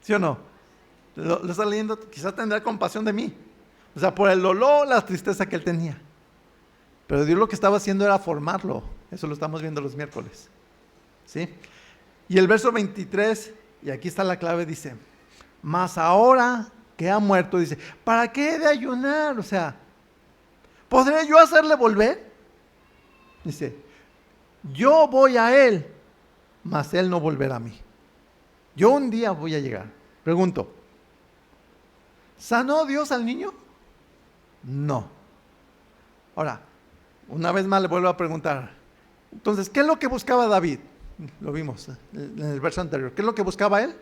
¿Sí o no? Lo está leyendo, quizás tendrá compasión de mí. O sea, por el dolor, la tristeza que él tenía. Pero Dios lo que estaba haciendo era formarlo. Eso lo estamos viendo los miércoles. ¿Sí? Y el verso 23, y aquí está la clave, dice, mas ahora que ha muerto, dice, ¿para qué he de ayunar? O sea, ¿podré yo hacerle volver? Dice, yo voy a él, mas él no volverá a mí. Yo un día voy a llegar. Pregunto, ¿sanó Dios al niño? No. Ahora, una vez más le vuelvo a preguntar. Entonces, ¿qué es lo que buscaba David? Lo vimos en el verso anterior. ¿Qué es lo que buscaba él?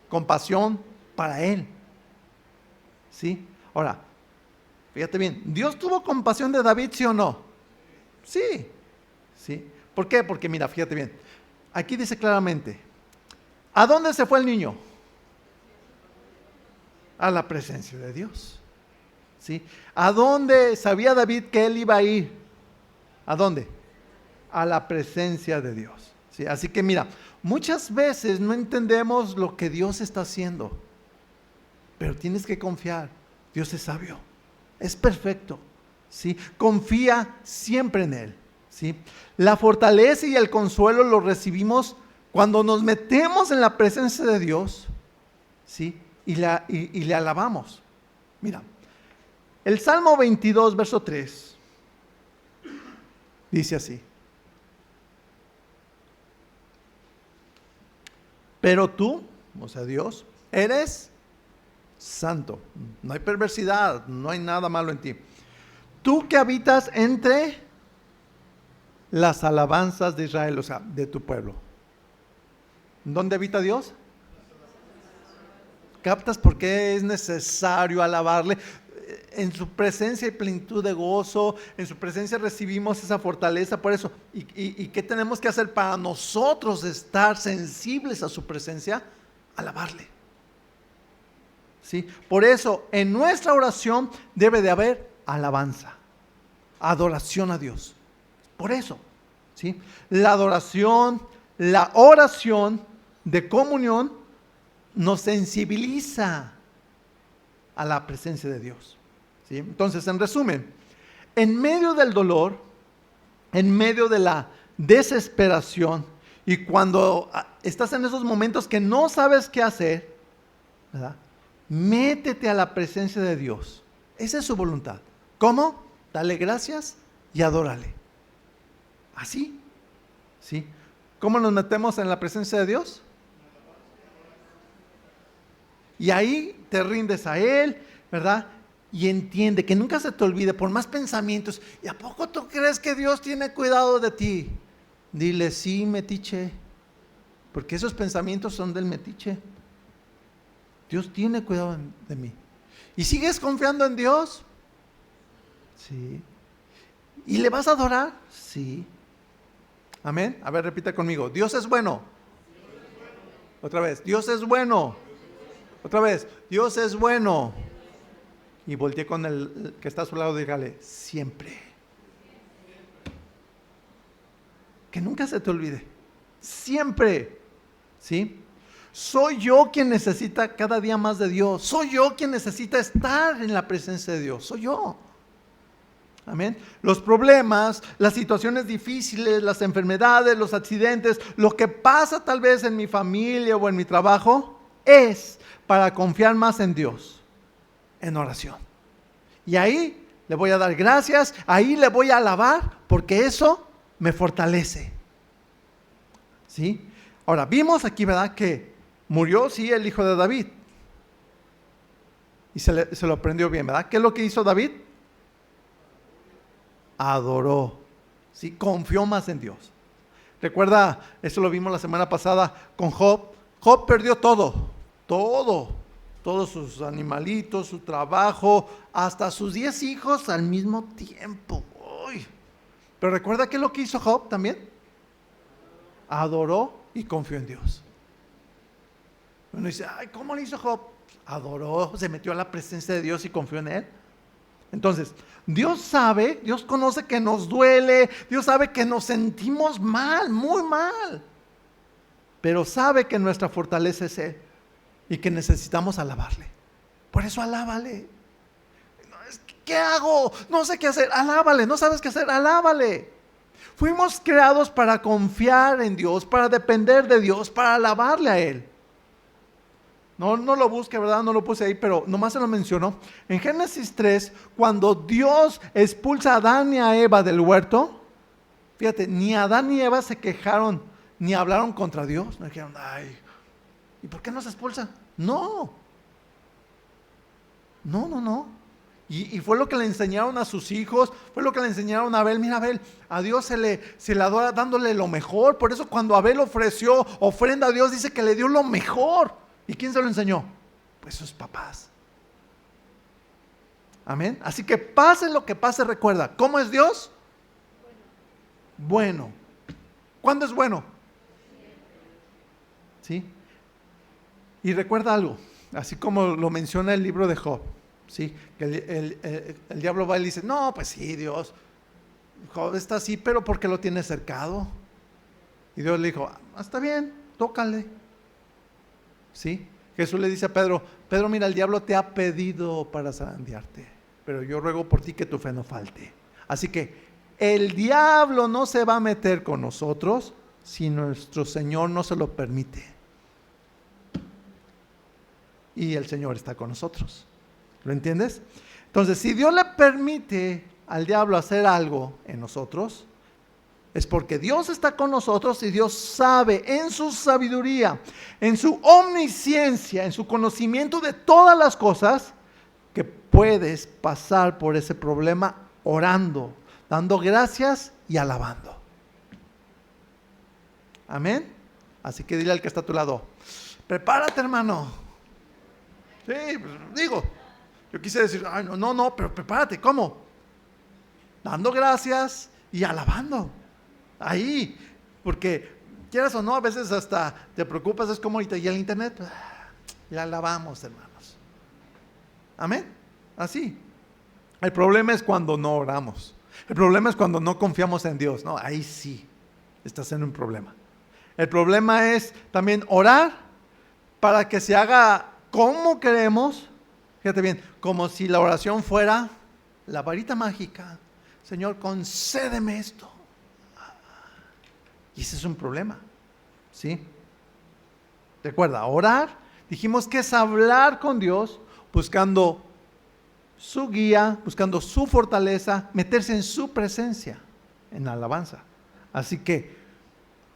Compasión para él. ¿Sí? Ahora, fíjate bien. ¿Dios tuvo compasión de David, sí o no? Sí. ¿Sí? ¿Por qué? Porque mira, fíjate bien. Aquí dice claramente, ¿a dónde se fue el niño? A la presencia de Dios. ¿Sí? ¿A dónde sabía David que él iba a ir? ¿A dónde? A la presencia de Dios. ¿Sí? Así que mira, muchas veces no entendemos lo que Dios está haciendo, pero tienes que confiar. Dios es sabio, es perfecto. ¿Sí? Confía siempre en Él. ¿Sí? La fortaleza y el consuelo lo recibimos cuando nos metemos en la presencia de Dios. ¿Sí? Y le alabamos. Mira, el Salmo 22, verso 3, dice así. Pero tú, o sea Dios, eres santo. No hay perversidad, no hay nada malo en ti. Tú que habitas entre las alabanzas de Israel, o sea, de tu pueblo. ¿Dónde habita Dios? ¿Captas por qué es necesario alabarle? En su presencia hay plenitud de gozo, en su presencia recibimos esa fortaleza. Por eso, ¿y qué tenemos que hacer para nosotros estar sensibles a su presencia? Alabarle. ¿Sí? Por eso, en nuestra oración debe de haber alabanza, adoración a Dios. Por eso, ¿sí? La adoración, la oración de comunión nos sensibiliza a la presencia de Dios. ¿Sí? Entonces, en resumen, en medio del dolor, en medio de la desesperación, y cuando estás en esos momentos que no sabes qué hacer, ¿verdad? Métete a la presencia de Dios. Esa es su voluntad. ¿Cómo? Dale gracias y adórale. Así. ¿Sí? ¿Cómo nos metemos en la presencia de Dios? Y ahí te rindes a Él, ¿verdad? Y entiende que nunca se te olvide, por más pensamientos. ¿Y a poco tú crees que Dios tiene cuidado de ti? Dile, sí, metiche. Porque esos pensamientos son del metiche. Dios tiene cuidado de mí. ¿Y sigues confiando en Dios? Sí. ¿Y le vas a adorar? Sí. Amén. A ver, repita conmigo. Dios es bueno. Otra vez. Dios es bueno. Otra vez. Dios es bueno. Y volteé con el que está a su lado y dígale, siempre. Que nunca se te olvide. Siempre. ¿Sí? Soy yo quien necesita cada día más de Dios. Soy yo quien necesita estar en la presencia de Dios. Soy yo. Amén. Los problemas, las situaciones difíciles, las enfermedades, los accidentes, lo que pasa tal vez en mi familia o en mi trabajo, es para confiar más en Dios, en oración. Y ahí le voy a dar gracias, ahí le voy a alabar, porque eso me fortalece. ¿Sí? Ahora, vimos aquí, ¿verdad?, que murió, sí, el hijo de David. Y se lo aprendió bien, ¿verdad? ¿Qué es lo que hizo David? Adoró, ¿sí? Confió más en Dios. Recuerda, eso lo vimos la semana pasada con Job. Job perdió todo, todos sus animalitos, su trabajo, hasta sus 10 hijos al mismo tiempo. Uy. Pero recuerda qué es lo que hizo Job también. Adoró y confió en Dios. Uno dice, ay, ¿cómo le hizo Job? Adoró, se metió a la presencia de Dios y confió en Él. Entonces, Dios sabe, Dios conoce que nos duele, Dios sabe que nos sentimos mal, muy mal. Pero sabe que nuestra fortaleza es Él y que necesitamos alabarle. Por eso alábale. ¿Qué hago? No sé qué hacer. Alábale. ¿No sabes qué hacer? Alábale. Fuimos creados para confiar en Dios, para depender de Dios, para alabarle a Él. No lo busque, ¿verdad? No lo puse ahí, pero nomás se lo mencionó. En Génesis 3, cuando Dios expulsa a Adán y a Eva del huerto, fíjate, ni Adán ni Eva se quejaron, ni hablaron contra Dios. No dijeron, ay, ¿y por qué nos expulsa? No. Y fue lo que le enseñaron a sus hijos, fue lo que le enseñaron a Abel. Mira, Abel, a Dios se le adora dándole lo mejor. Por eso cuando Abel ofreció ofrenda a Dios, dice que le dio lo mejor. ¿Y quién se lo enseñó? Pues sus papás. Amén. Así que pase lo que pase, recuerda, ¿cómo es Dios? Bueno. ¿Cuándo es bueno? ¿Sí? Y recuerda algo, así como lo menciona el libro de Job, ¿sí? Que el diablo va y le dice, no, pues sí, Dios, Job está así, pero porque lo tiene cercado. Y Dios le dijo, está bien, tócale. ¿Sí? Jesús le dice a Pedro, mira, el diablo te ha pedido para zarandearte, pero yo ruego por ti que tu fe no falte. Así que el diablo no se va a meter con nosotros si nuestro Señor no se lo permite. Y el Señor está con nosotros. ¿Lo entiendes? Entonces, si Dios le permite al diablo hacer algo en nosotros, es porque Dios está con nosotros y Dios sabe en su sabiduría, en su omnisciencia, en su conocimiento de todas las cosas, que puedes pasar por ese problema orando, dando gracias y alabando. Amén. Así que dile al que está a tu lado, prepárate, hermano. Sí, pues, digo, yo quise decir, ay, no, pero prepárate. ¿Cómo? Dando gracias y alabando. Ahí, porque quieras o no, a veces hasta te preocupas, es como ahorita, y el internet, ya alabamos, hermanos. Amén. Así. El problema es cuando no oramos. El problema es cuando no confiamos en Dios. No, ahí sí estás en un problema. El problema es también orar para que se haga como queremos. Fíjate bien, como si la oración fuera la varita mágica. Señor, concédeme esto. Y ese es un problema, ¿sí? Recuerda, orar, dijimos que es hablar con Dios, buscando su guía, buscando su fortaleza, meterse en su presencia, en alabanza. Así que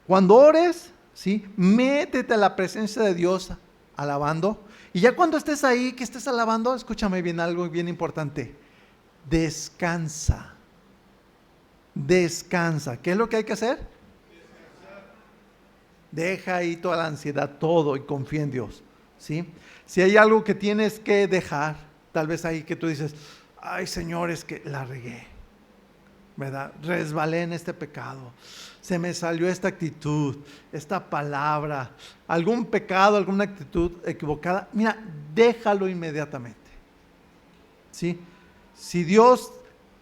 Cuando ores, ¿sí? Métete a la presencia de Dios alabando. Y ya cuando estés ahí, que estés alabando, escúchame bien, algo bien importante. Descansa. Descansa. ¿Qué es lo que hay que hacer? Deja ahí toda la ansiedad, todo, y confía en Dios, ¿sí? Si hay algo que tienes que dejar, tal vez ahí que tú dices, ay Señor, es que la regué, ¿verdad? Resbalé en este pecado, se me salió esta actitud, esta palabra, algún pecado, alguna actitud equivocada. Mira, déjalo inmediatamente, ¿sí? Si Dios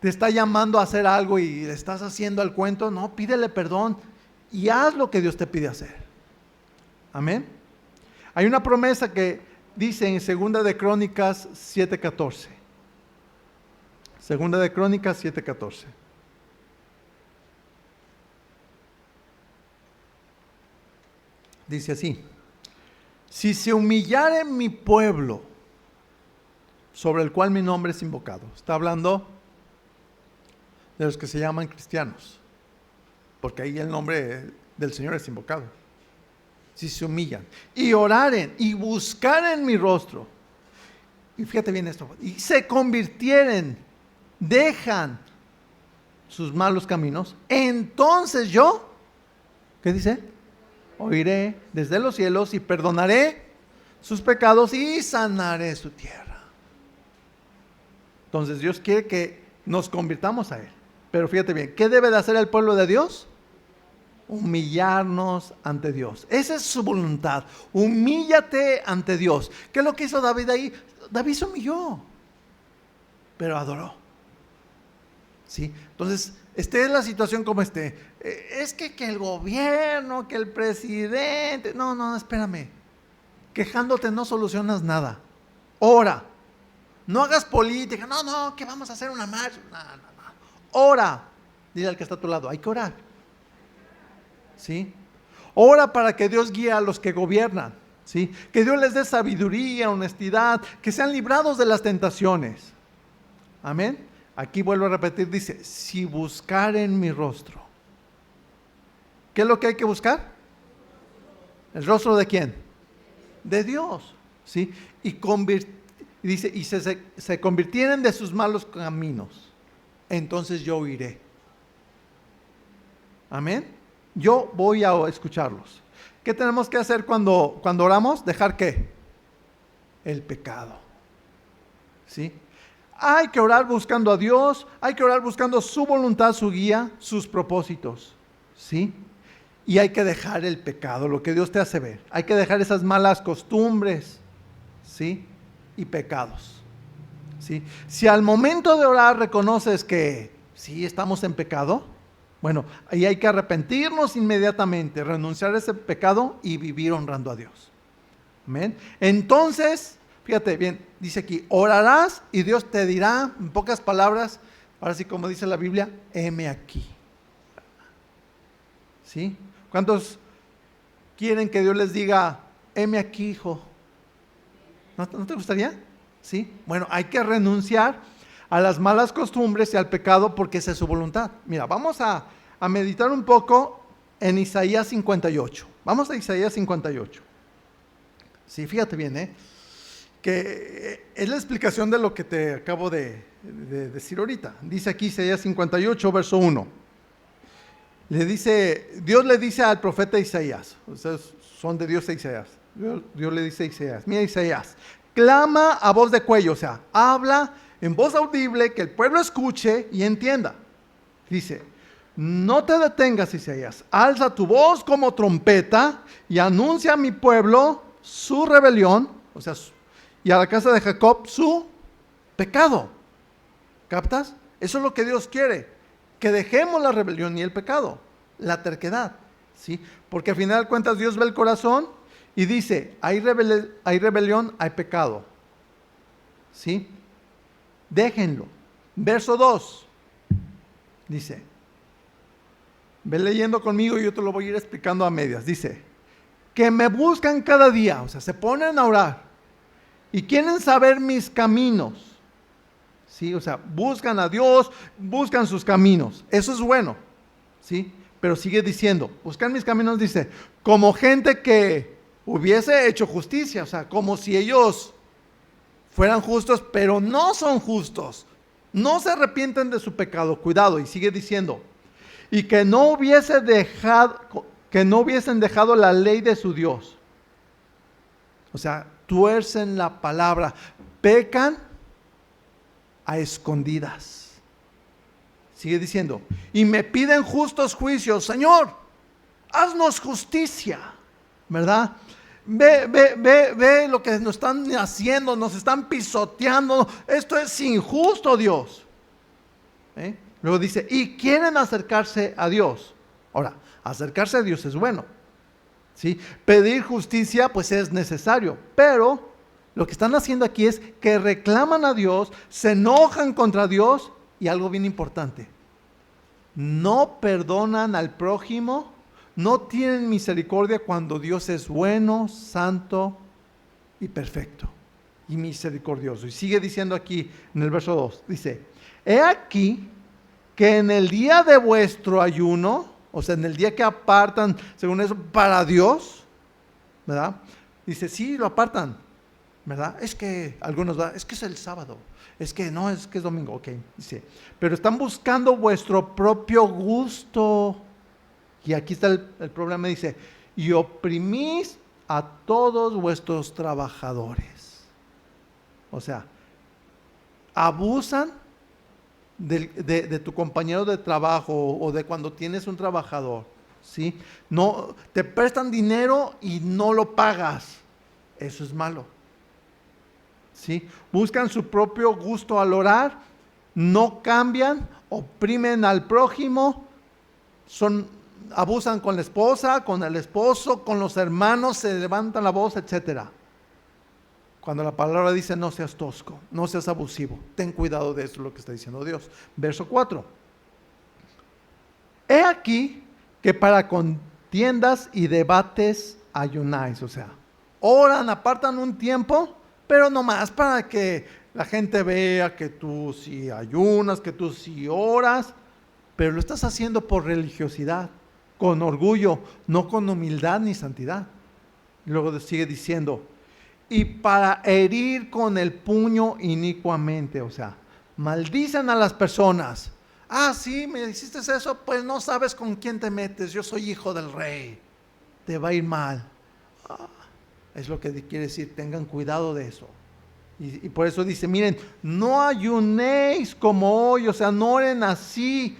te está llamando a hacer algo y le estás haciendo al cuento, no, pídele perdón y haz lo que Dios te pide hacer. Amén. Hay una promesa que dice en 2 de Crónicas 7:14. 2 de Crónicas 7:14. Dice así: si se humillare mi pueblo, sobre el cual mi nombre es invocado. Está hablando de los que se llaman cristianos, porque ahí el nombre del Señor es invocado. Si se humillan y oraren y buscaren mi rostro, y fíjate bien esto, y se convirtieren, dejan sus malos caminos, entonces yo, ¿qué dice? Oiré desde los cielos y perdonaré sus pecados y sanaré su tierra. Entonces Dios quiere que nos convirtamos a Él. Pero fíjate bien, ¿qué debe de hacer el pueblo de Dios? Humillarnos ante Dios. Esa es su voluntad. Humíllate ante Dios. ¿Qué es lo que hizo David ahí? David se humilló, pero adoró. ¿Sí? Entonces, esté en la situación como esté. Es que el gobierno, que el presidente. No, espérame. Quejándote no solucionas nada. Ora. No hagas política. No, que vamos a hacer una marcha. No. Ora. Dile al que está a tu lado, hay que orar. ¿Sí? Ora para que Dios guíe a los que gobiernan, ¿sí? Que Dios les dé sabiduría, honestidad, que sean librados de las tentaciones. Amén. Aquí vuelvo a repetir, dice, si buscaren mi rostro. ¿Qué es lo que hay que buscar? ¿El rostro de quién? De Dios, ¿sí? Dice, y se convirtieren de sus malos caminos, entonces yo oiré. Amén. Yo voy a escucharlos. ¿Qué tenemos que hacer cuando oramos? ¿Dejar qué? El pecado. ¿Sí? Hay que orar buscando a Dios, hay que orar buscando su voluntad, su guía, sus propósitos. ¿Sí? Y hay que dejar el pecado, lo que Dios te hace ver. Hay que dejar esas malas costumbres, ¿sí? Y pecados. ¿Sí? Si al momento de orar reconoces que sí estamos en pecado, bueno, ahí hay que arrepentirnos inmediatamente, renunciar a ese pecado y vivir honrando a Dios. Amén. Entonces, fíjate bien, dice aquí, orarás y Dios te dirá, en pocas palabras, ahora sí como dice la Biblia, heme aquí. ¿Sí? ¿Cuántos quieren que Dios les diga, heme aquí, hijo? ¿No te gustaría? ¿Sí? Bueno, hay que renunciar a las malas costumbres y al pecado porque esa es su voluntad. Mira, vamos a meditar un poco en Isaías 58. Vamos a Isaías 58. Sí, fíjate bien, que es la explicación de lo que te acabo de decir ahorita. Dice aquí Isaías 58, verso 1. Dios le dice al profeta Isaías, o sea, son de Dios a Isaías. Dios le dice a Isaías, mira Isaías, clama a voz de cuello, o sea, habla en voz audible, que el pueblo escuche y entienda. Dice, no te detengas, Isaías, alza tu voz como trompeta y anuncia a mi pueblo su rebelión, o sea, y a la casa de Jacob su pecado. ¿Captas? Eso es lo que Dios quiere, que dejemos la rebelión y el pecado, la terquedad, ¿sí? Porque al final de cuentas Dios ve el corazón y dice, hay rebelión, hay pecado, ¿sí? Déjenlo. Verso 2 dice, ve leyendo conmigo y yo te lo voy a ir explicando a medias. Dice, que me buscan cada día, o sea, se ponen a orar y quieren saber mis caminos. ¿Sí? O sea, buscan a Dios, buscan sus caminos. Eso es bueno, ¿sí? Pero sigue diciendo, buscar mis caminos, dice, como gente que hubiese hecho justicia, o sea, como si ellos fueran justos, pero no son justos. No se arrepienten de su pecado, cuidado, y sigue diciendo, y que no hubiesen dejado la ley de su Dios. O sea, tuercen la palabra, pecan a escondidas. Sigue diciendo, y me piden justos juicios, Señor, haznos justicia, ¿verdad? Ve lo que nos están haciendo, nos están pisoteando, esto es injusto, Dios. Luego dice, y quieren acercarse a Dios. Ahora, acercarse a Dios es bueno, ¿sí? Pedir justicia pues es necesario, pero lo que están haciendo aquí es que reclaman a Dios, se enojan contra Dios y algo bien importante, no perdonan al prójimo, no tienen misericordia cuando Dios es bueno, santo y perfecto y misericordioso. Y sigue diciendo aquí en el verso 2, dice, he aquí que en el día de vuestro ayuno, o sea, en el día que apartan, según eso, para Dios, ¿verdad? Dice, sí, lo apartan, ¿verdad? Es que algunos van, es que es el sábado, es que no, es que es domingo, ok, dice, pero están buscando vuestro propio gusto. Y aquí está el problema, dice, y oprimís a todos vuestros trabajadores. O sea, abusan de tu compañero de trabajo o de cuando tienes un trabajador, ¿sí? No, te prestan dinero y no lo pagas. Eso es malo, ¿sí? Buscan su propio gusto al orar, no cambian, oprimen al prójimo, abusan con la esposa, con el esposo, con los hermanos, se levantan la voz, etcétera. Cuando la palabra dice no seas tosco, no seas abusivo, ten cuidado de eso, lo que está diciendo Dios. Verso 4. He aquí que para contiendas y debates ayunáis, o sea, oran, apartan un tiempo, pero nomás para que la gente vea que tú sí ayunas, que tú sí oras, pero lo estás haciendo por religiosidad, con orgullo, no con humildad ni santidad. Luego sigue diciendo, y para herir con el puño inicuamente, o sea, maldicen a las personas. Ah, sí, me hiciste eso, pues no sabes con quién te metes, yo soy hijo del rey, te va a ir mal. Es lo que quiere decir, tengan cuidado de eso. Y por eso dice, miren, no ayunéis como hoy, o sea, no oren así,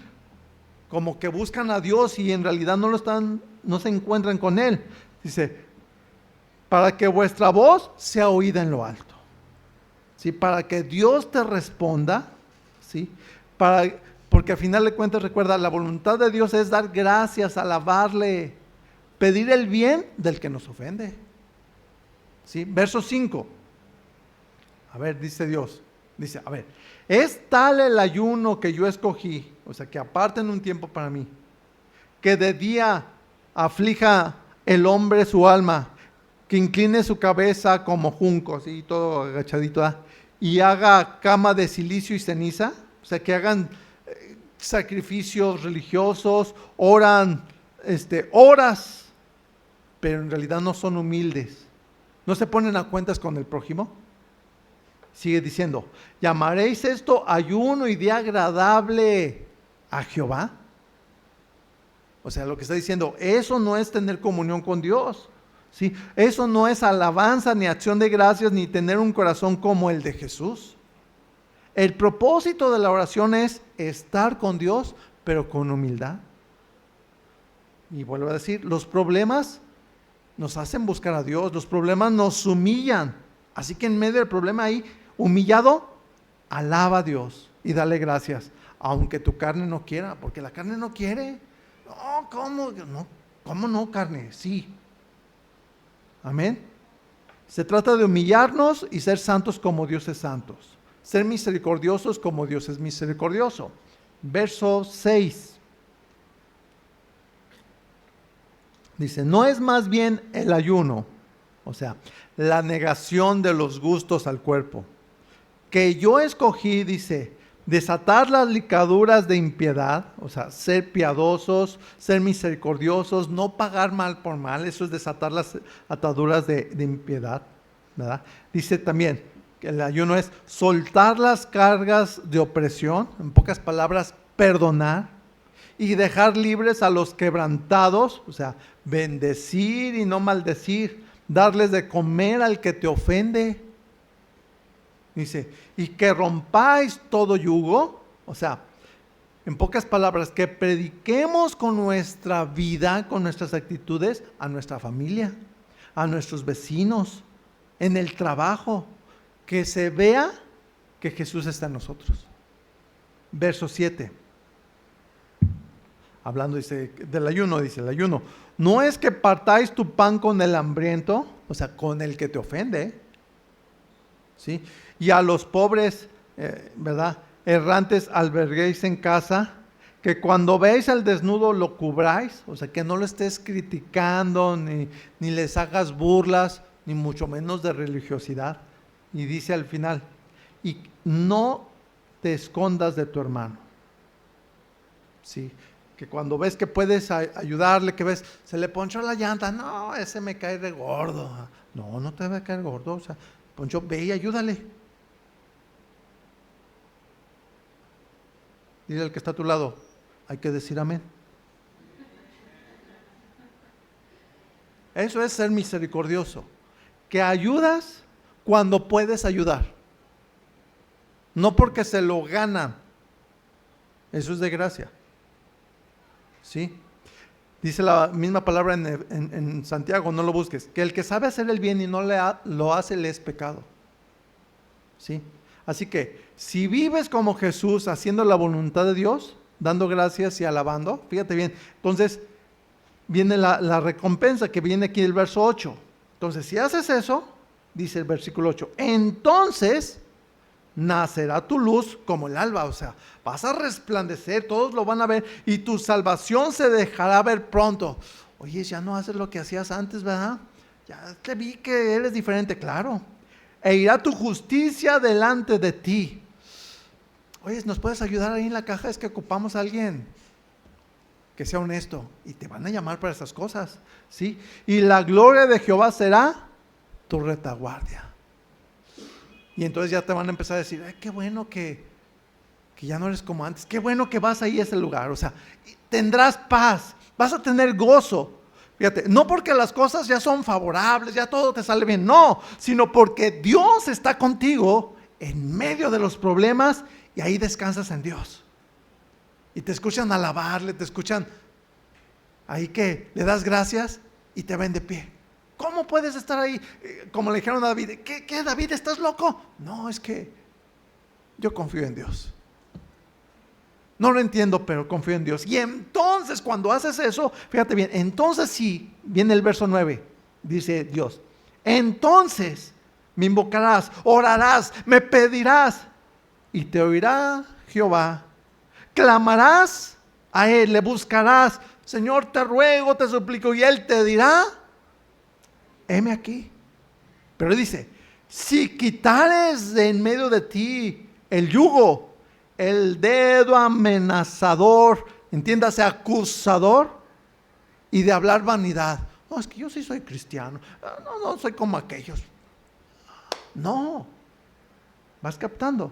como que buscan a Dios y en realidad no se encuentran con Él. Dice, para que vuestra voz sea oída en lo alto, ¿sí? Para que Dios te responda, ¿sí? Porque al final de cuentas, recuerda, la voluntad de Dios es dar gracias, alabarle, pedir el bien del que nos ofende, ¿sí? Verso 5. A ver, dice Dios, dice, a ver, es tal el ayuno que yo escogí, o sea, que aparten un tiempo para mí, que de día aflija el hombre su alma, que incline su cabeza como junco, así todo agachadito, y haga cama de silicio y ceniza, o sea, que hagan sacrificios religiosos, oran horas, pero en realidad no son humildes, no se ponen a cuentas con el prójimo. Sigue diciendo, ¿llamaréis esto ayuno y día agradable a Jehová? O sea, lo que está diciendo, eso no es tener comunión con Dios, ¿sí? Eso no es alabanza, ni acción de gracias, ni tener un corazón como el de Jesús. El propósito de la oración es estar con Dios, pero con humildad. Y vuelvo a decir, los problemas nos hacen buscar a Dios, los problemas nos humillan. Así que en medio del problema ahí, humillado, alaba a Dios y dale gracias, aunque tu carne no quiera, porque la carne no quiere. No, ¿cómo no, carne? Sí. Amén. Se trata de humillarnos y ser santos como Dios es santo. Ser misericordiosos como Dios es misericordioso. Verso 6. Dice, no es más bien el ayuno, o sea, la negación de los gustos al cuerpo, que yo escogí, dice, desatar las ligaduras de impiedad, o sea, ser piadosos, ser misericordiosos, no pagar mal por mal, eso es desatar las ataduras de impiedad, ¿verdad? Dice también que el ayuno es soltar las cargas de opresión, en pocas palabras, perdonar y dejar libres a los quebrantados, o sea, bendecir y no maldecir, darles de comer al que te ofende. Dice, y que rompáis todo yugo, o sea, en pocas palabras, que prediquemos con nuestra vida, con nuestras actitudes, a nuestra familia, a nuestros vecinos, en el trabajo, que se vea que Jesús está en nosotros. Verso 7. Hablando, dice, del ayuno, dice el ayuno. No es que partáis tu pan con el hambriento, o sea, con el que te ofende, ¿sí? Y a los pobres, ¿verdad?, errantes alberguéis en casa, que cuando veis al desnudo lo cubráis, o sea, que no lo estés criticando, ni les hagas burlas, ni mucho menos de religiosidad. Y dice al final, y no te escondas de tu hermano. Sí, que cuando ves que puedes ayudarle, que ves, se le ponchó la llanta, no, ese me cae de gordo. No, no te va a caer gordo, o sea, Poncho, ve y ayúdale. Dile al que está a tu lado, hay que decir amén. Eso es ser misericordioso, que ayudas cuando puedes ayudar, no porque se lo ganan. Eso es de gracia. ¿Sí? Dice la misma palabra en Santiago, no lo busques, que el que sabe hacer el bien y no lo hace, le es pecado. ¿Sí? Así que, si vives como Jesús, haciendo la voluntad de Dios, dando gracias y alabando, fíjate bien, entonces viene la recompensa que viene aquí el verso 8. Entonces, si haces eso, dice el versículo 8, entonces nacerá tu luz como el alba, o sea, vas a resplandecer, todos lo van a ver y tu salvación se dejará ver pronto. Oye, ya no haces lo que hacías antes, ¿verdad? Ya te vi que eres diferente, claro. E irá tu justicia delante de ti. Oye, ¿nos puedes ayudar ahí en la caja? Es que ocupamos a alguien que sea honesto y te van a llamar para esas cosas, ¿sí? Y la gloria de Jehová será tu retaguardia. Y entonces ya te van a empezar a decir, ay, qué bueno que ya no eres como antes, qué bueno que vas ahí a ese lugar, o sea, tendrás paz, vas a tener gozo. Fíjate, no porque las cosas ya son favorables, ya todo te sale bien, no, sino porque Dios está contigo en medio de los problemas y ahí descansas en Dios. Y te escuchan alabarle, te escuchan ahí que le das gracias y te ven de pie. ¿Cómo puedes estar ahí? Como le dijeron a David, ¿qué David, estás loco? No, es que yo confío en Dios. No lo entiendo, pero confío en Dios. Y entonces cuando haces eso, fíjate bien, entonces sí, viene el verso 9, dice Dios, entonces me invocarás, orarás, me pedirás y te oirá Jehová. Clamarás a Él, le buscarás, Señor, te ruego, te suplico, y Él te dirá, heme aquí. Pero dice, si quitares de en medio de ti el yugo, el dedo amenazador, entiéndase, acusador, y de hablar vanidad. No, es que yo sí soy cristiano. No soy como aquellos. No, vas captando.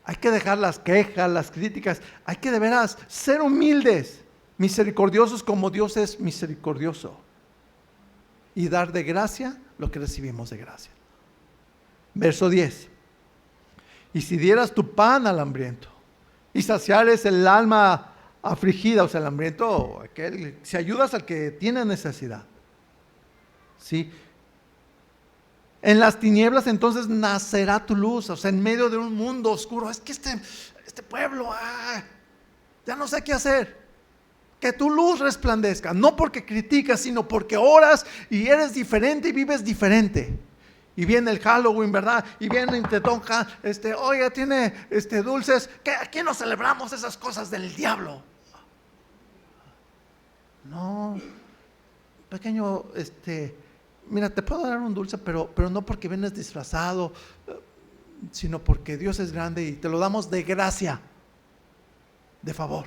Hay que dejar las quejas, las críticas. Hay que de veras ser humildes, misericordiosos como Dios es misericordioso. Y dar de gracia lo que recibimos de gracia. Verso 10. Y si dieras tu pan al hambriento y saciares el alma afligida, o sea, el hambriento, si ayudas al que tiene necesidad, ¿sí? En las tinieblas entonces nacerá tu luz, o sea, en medio de un mundo oscuro. Es que este pueblo, ya no sé qué hacer. Que tu luz resplandezca, no porque criticas, sino porque oras y eres diferente y vives diferente. Y viene el Halloween, ¿verdad? Y viene y te toca, oiga, tiene dulces. ¿Qué? Aquí no celebramos esas cosas del diablo. No, pequeño, mira, te puedo dar un dulce, pero no porque vienes disfrazado. sino porque Dios es grande y te lo damos de gracia, de favor,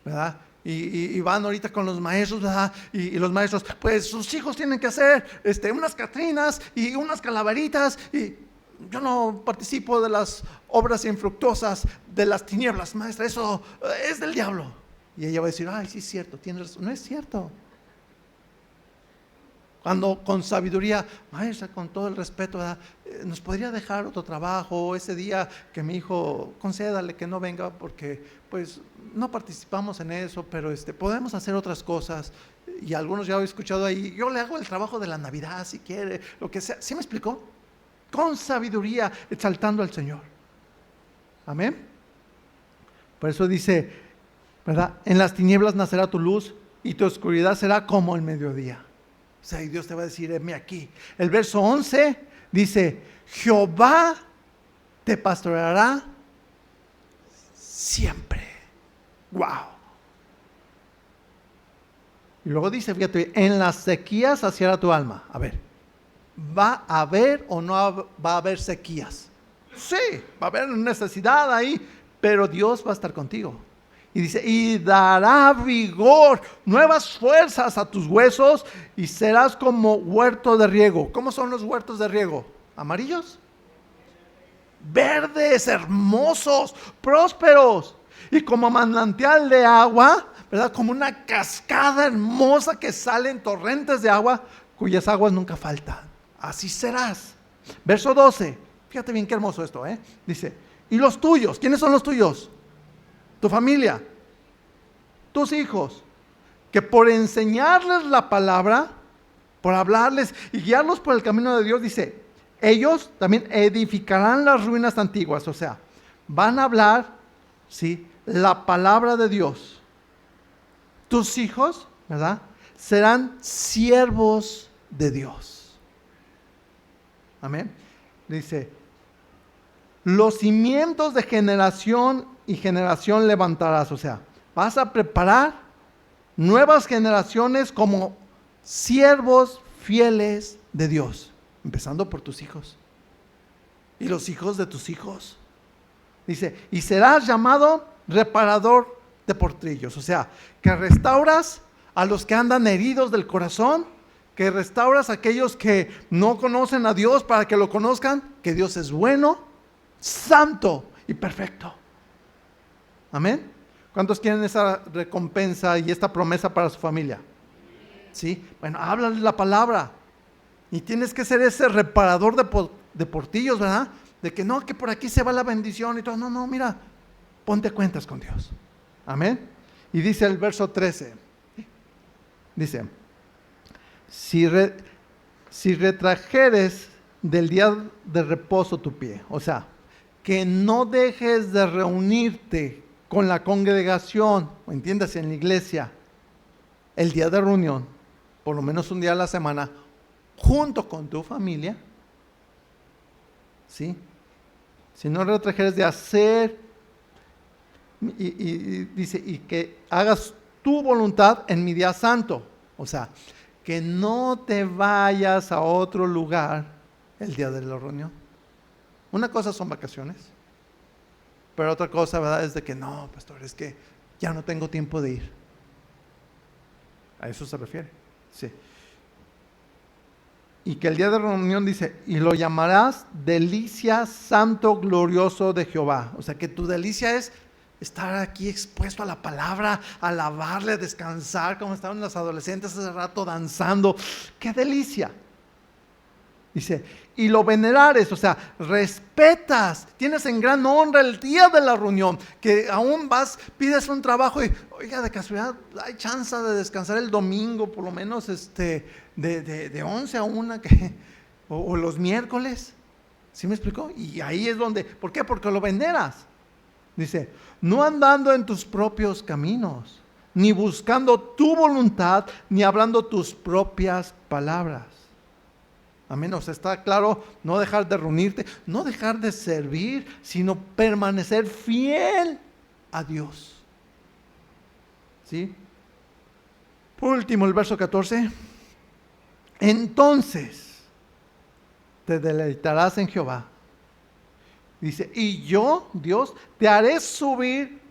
¿verdad? Y van ahorita con los maestros, ¿verdad? Y los maestros, pues sus hijos tienen que hacer unas catrinas y unas calaveritas, y yo no participo de las obras infructuosas de las tinieblas, maestra, eso es del diablo. Y ella va a decir, ay, sí es cierto, tienes razón. No es cierto. Cuando con sabiduría, maestra, con todo el respeto, ¿verdad? Nos podría dejar otro trabajo ese día que mi hijo, concédale que no venga porque pues no participamos en eso, pero podemos hacer otras cosas. Y algunos ya he escuchado ahí, yo le hago el trabajo de la Navidad si quiere, lo que sea. ¿Sí me explicó? Con sabiduría, exaltando al Señor. Amén. Por eso dice, ¿verdad? En las tinieblas nacerá tu luz y tu oscuridad será como el mediodía. O sea, y Dios te va a decir, heme aquí. El verso 11 dice, Jehová te pastoreará siempre. ¡Wow! Y luego dice, fíjate, en las sequías saciará tu alma. A ver, ¿va a haber o no va a haber sequías? Sí, va a haber necesidad ahí, pero Dios va a estar contigo. Y dice, y dará vigor, nuevas fuerzas a tus huesos y serás como huerto de riego. ¿Cómo son los huertos de riego? ¿Amarillos? Verdes, hermosos, prósperos. Y como manantial de agua, ¿verdad? Como una cascada hermosa que sale en torrentes de agua, cuyas aguas nunca faltan. Así serás. Verso 12. Fíjate bien qué hermoso esto, ¿eh? Dice, y los tuyos, ¿quiénes son los tuyos? Tu familia, tus hijos, que por enseñarles la palabra, por hablarles y guiarlos por el camino de Dios, dice, ellos también edificarán las ruinas antiguas, o sea, van a hablar, ¿sí?, la palabra de Dios. Tus hijos, ¿verdad?, serán siervos de Dios. Amén. Dice, los cimientos de generación y generación levantarás, o sea, vas a preparar nuevas generaciones como siervos fieles de Dios, empezando por tus hijos y los hijos de tus hijos. Dice, y serás llamado reparador de portillos, o sea, que restauras a los que andan heridos del corazón, que restauras a aquellos que no conocen a Dios para que lo conozcan, que Dios es bueno, santo y perfecto. Amén. ¿Cuántos quieren esa recompensa y esta promesa para su familia? Sí. Bueno, háblale la palabra. Y tienes que ser ese reparador de portillos, ¿verdad? De que no, que por aquí se va la bendición y todo. No, no, mira, ponte cuentas con Dios. Amén. Y dice el verso 13. Dice, si retrajeres del día de reposo tu pie, o sea, que no dejes de reunirte con la congregación, o entiéndase, en la iglesia, el día de reunión, por lo menos un día a la semana, junto con tu familia, ¿sí? Si no retrajeres de hacer, y dice, y que hagas tu voluntad en mi día santo, o sea, que no te vayas a otro lugar el día de la reunión. Una cosa son vacaciones, pero otra cosa, ¿verdad?, es de que no, pastor, es que ya no tengo tiempo de ir. A eso se refiere, sí. Y que el día de reunión dice, y lo llamarás delicia santo glorioso de Jehová. O sea, que tu delicia es estar aquí expuesto a la palabra, alabarle, descansar, como estaban los adolescentes hace rato danzando. ¡Qué delicia! Dice, y lo venerares, o sea, respetas, tienes en gran honra el día de la reunión, que aún vas, pides un trabajo y, oiga, de casualidad, hay chance de descansar el domingo, por lo menos de 11 a 1, o los miércoles. ¿Sí me explicó? Y ahí es donde, ¿por qué? Porque lo veneras. Dice, no andando en tus propios caminos, ni buscando tu voluntad, ni hablando tus propias palabras. Amén. O sea, está claro, no dejar de reunirte, no dejar de servir, sino permanecer fiel a Dios. ¿Sí? Por último, el verso 14. Entonces, te deleitarás en Jehová. Dice, y yo, Dios, te haré subir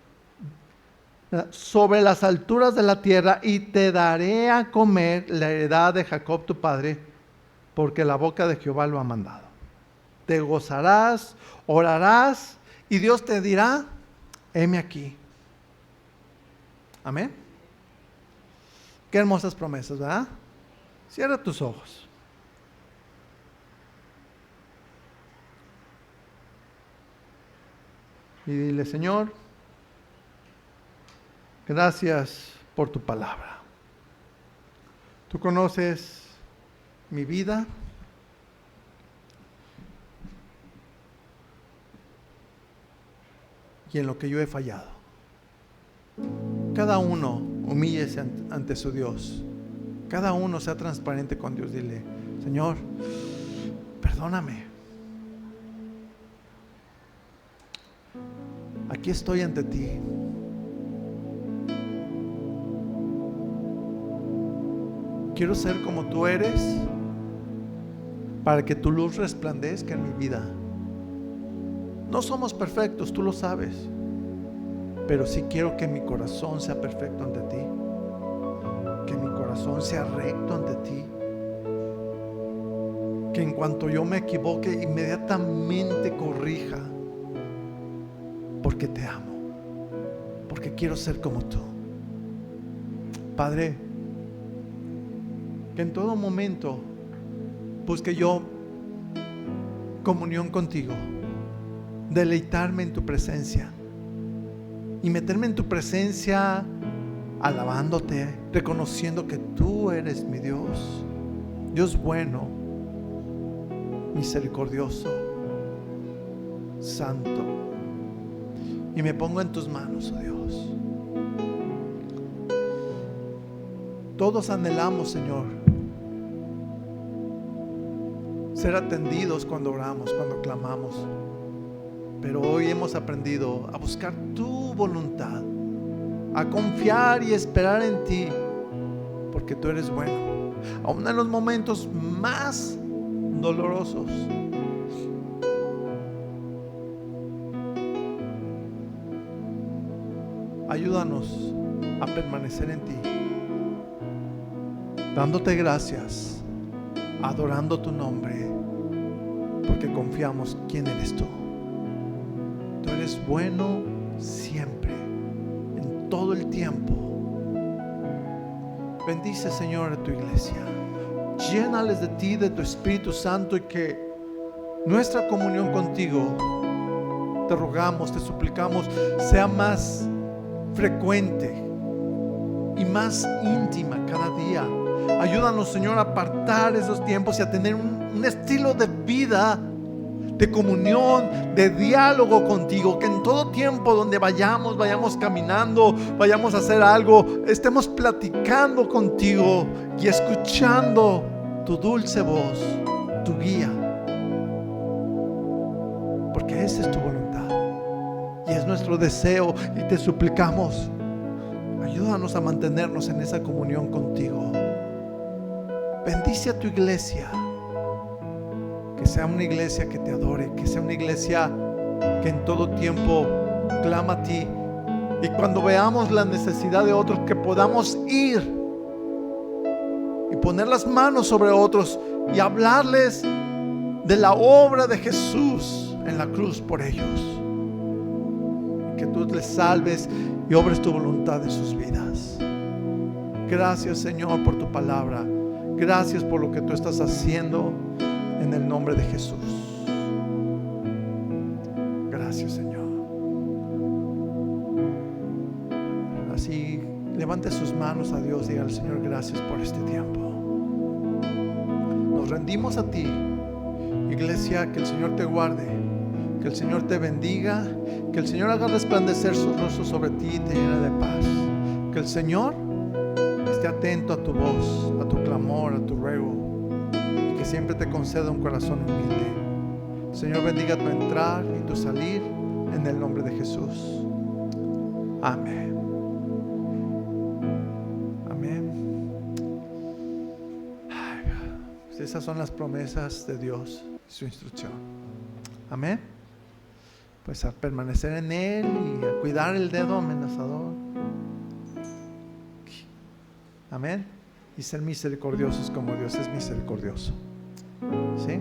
sobre las alturas de la tierra y te daré a comer la heredad de Jacob tu padre, porque la boca de Jehová lo ha mandado. Te gozarás, orarás, y Dios te dirá, heme aquí. Amén. Qué hermosas promesas, ¿verdad? Cierra tus ojos. Y dile, Señor, gracias por tu palabra. Tú conoces mi vida. Y en lo que yo he fallado. Cada uno humíllese ante su Dios. Cada uno sea transparente con Dios. Dile, Señor, perdóname. Aquí estoy ante ti. Quiero ser como tú eres, para que tu luz resplandezca en mi vida. No somos perfectos, tú lo sabes, pero sí quiero que mi corazón sea perfecto ante ti, que mi corazón sea recto ante ti, que en cuanto yo me equivoque inmediatamente corrija, porque te amo, porque quiero ser como tú. Padre, que en todo momento busque yo comunión contigo, deleitarme en tu presencia y meterme en tu presencia alabándote, reconociendo que tú eres mi Dios, Dios bueno, misericordioso, santo. Y me pongo en tus manos, oh Dios. Todos anhelamos, Señor, ser atendidos cuando oramos, cuando clamamos. Pero hoy hemos aprendido a buscar tu voluntad, a confiar y esperar en ti, porque tú eres bueno, aún en los momentos más dolorosos. Ayúdanos a permanecer en ti, dándote gracias, adorando tu nombre, porque confiamos quién eres tú. Tú eres bueno siempre, en todo el tiempo. Bendice, Señor, a tu iglesia. Llénales de ti, de tu Espíritu Santo, y que nuestra comunión contigo, te rogamos, te suplicamos, sea más frecuente y más íntima cada día. Ayúdanos, Señor, a apartar esos tiempos y a tener un estilo de vida, de comunión, de diálogo contigo, que en todo tiempo donde vayamos caminando, vayamos a hacer algo, estemos platicando contigo y escuchando tu dulce voz, tu guía, porque esa es tu voluntad y es nuestro deseo, y te suplicamos, ayúdanos a mantenernos en esa comunión contigo. Bendice a tu iglesia, que sea una iglesia que te adore, que sea una iglesia que en todo tiempo clama a ti, y cuando veamos la necesidad de otros, que podamos ir y poner las manos sobre otros y hablarles de la obra de Jesús en la cruz por ellos, que tú les salves y obres tu voluntad en sus vidas. Gracias, Señor, por tu palabra. Gracias por lo que tú estás haciendo, en el nombre de Jesús. Gracias, Señor. Así levante sus manos a Dios, diga al Señor, gracias por este tiempo. Nos rendimos a ti, iglesia. Que el Señor te guarde, que el Señor te bendiga, que el Señor haga resplandecer su rostro sobre ti y te llene de paz. Que el Señor esté atento a tu voz, a tu clamor, a tu ruego, y que siempre te conceda un corazón humilde. El Señor bendiga tu entrar y tu salir, en el nombre de Jesús. Amén. Amén. Ay, pues esas son las promesas de Dios. su instrucción. Amén. Pues a permanecer en Él y a cuidar el dedo amenazador. Amén. Y ser misericordiosos como Dios es misericordioso. ¿Sí?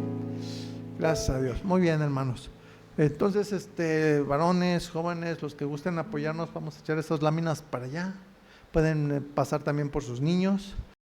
Gracias a Dios. Muy bien, hermanos. Entonces, varones, jóvenes, los que gusten apoyarnos, vamos a echar estas láminas para allá. Pueden pasar también por sus niños.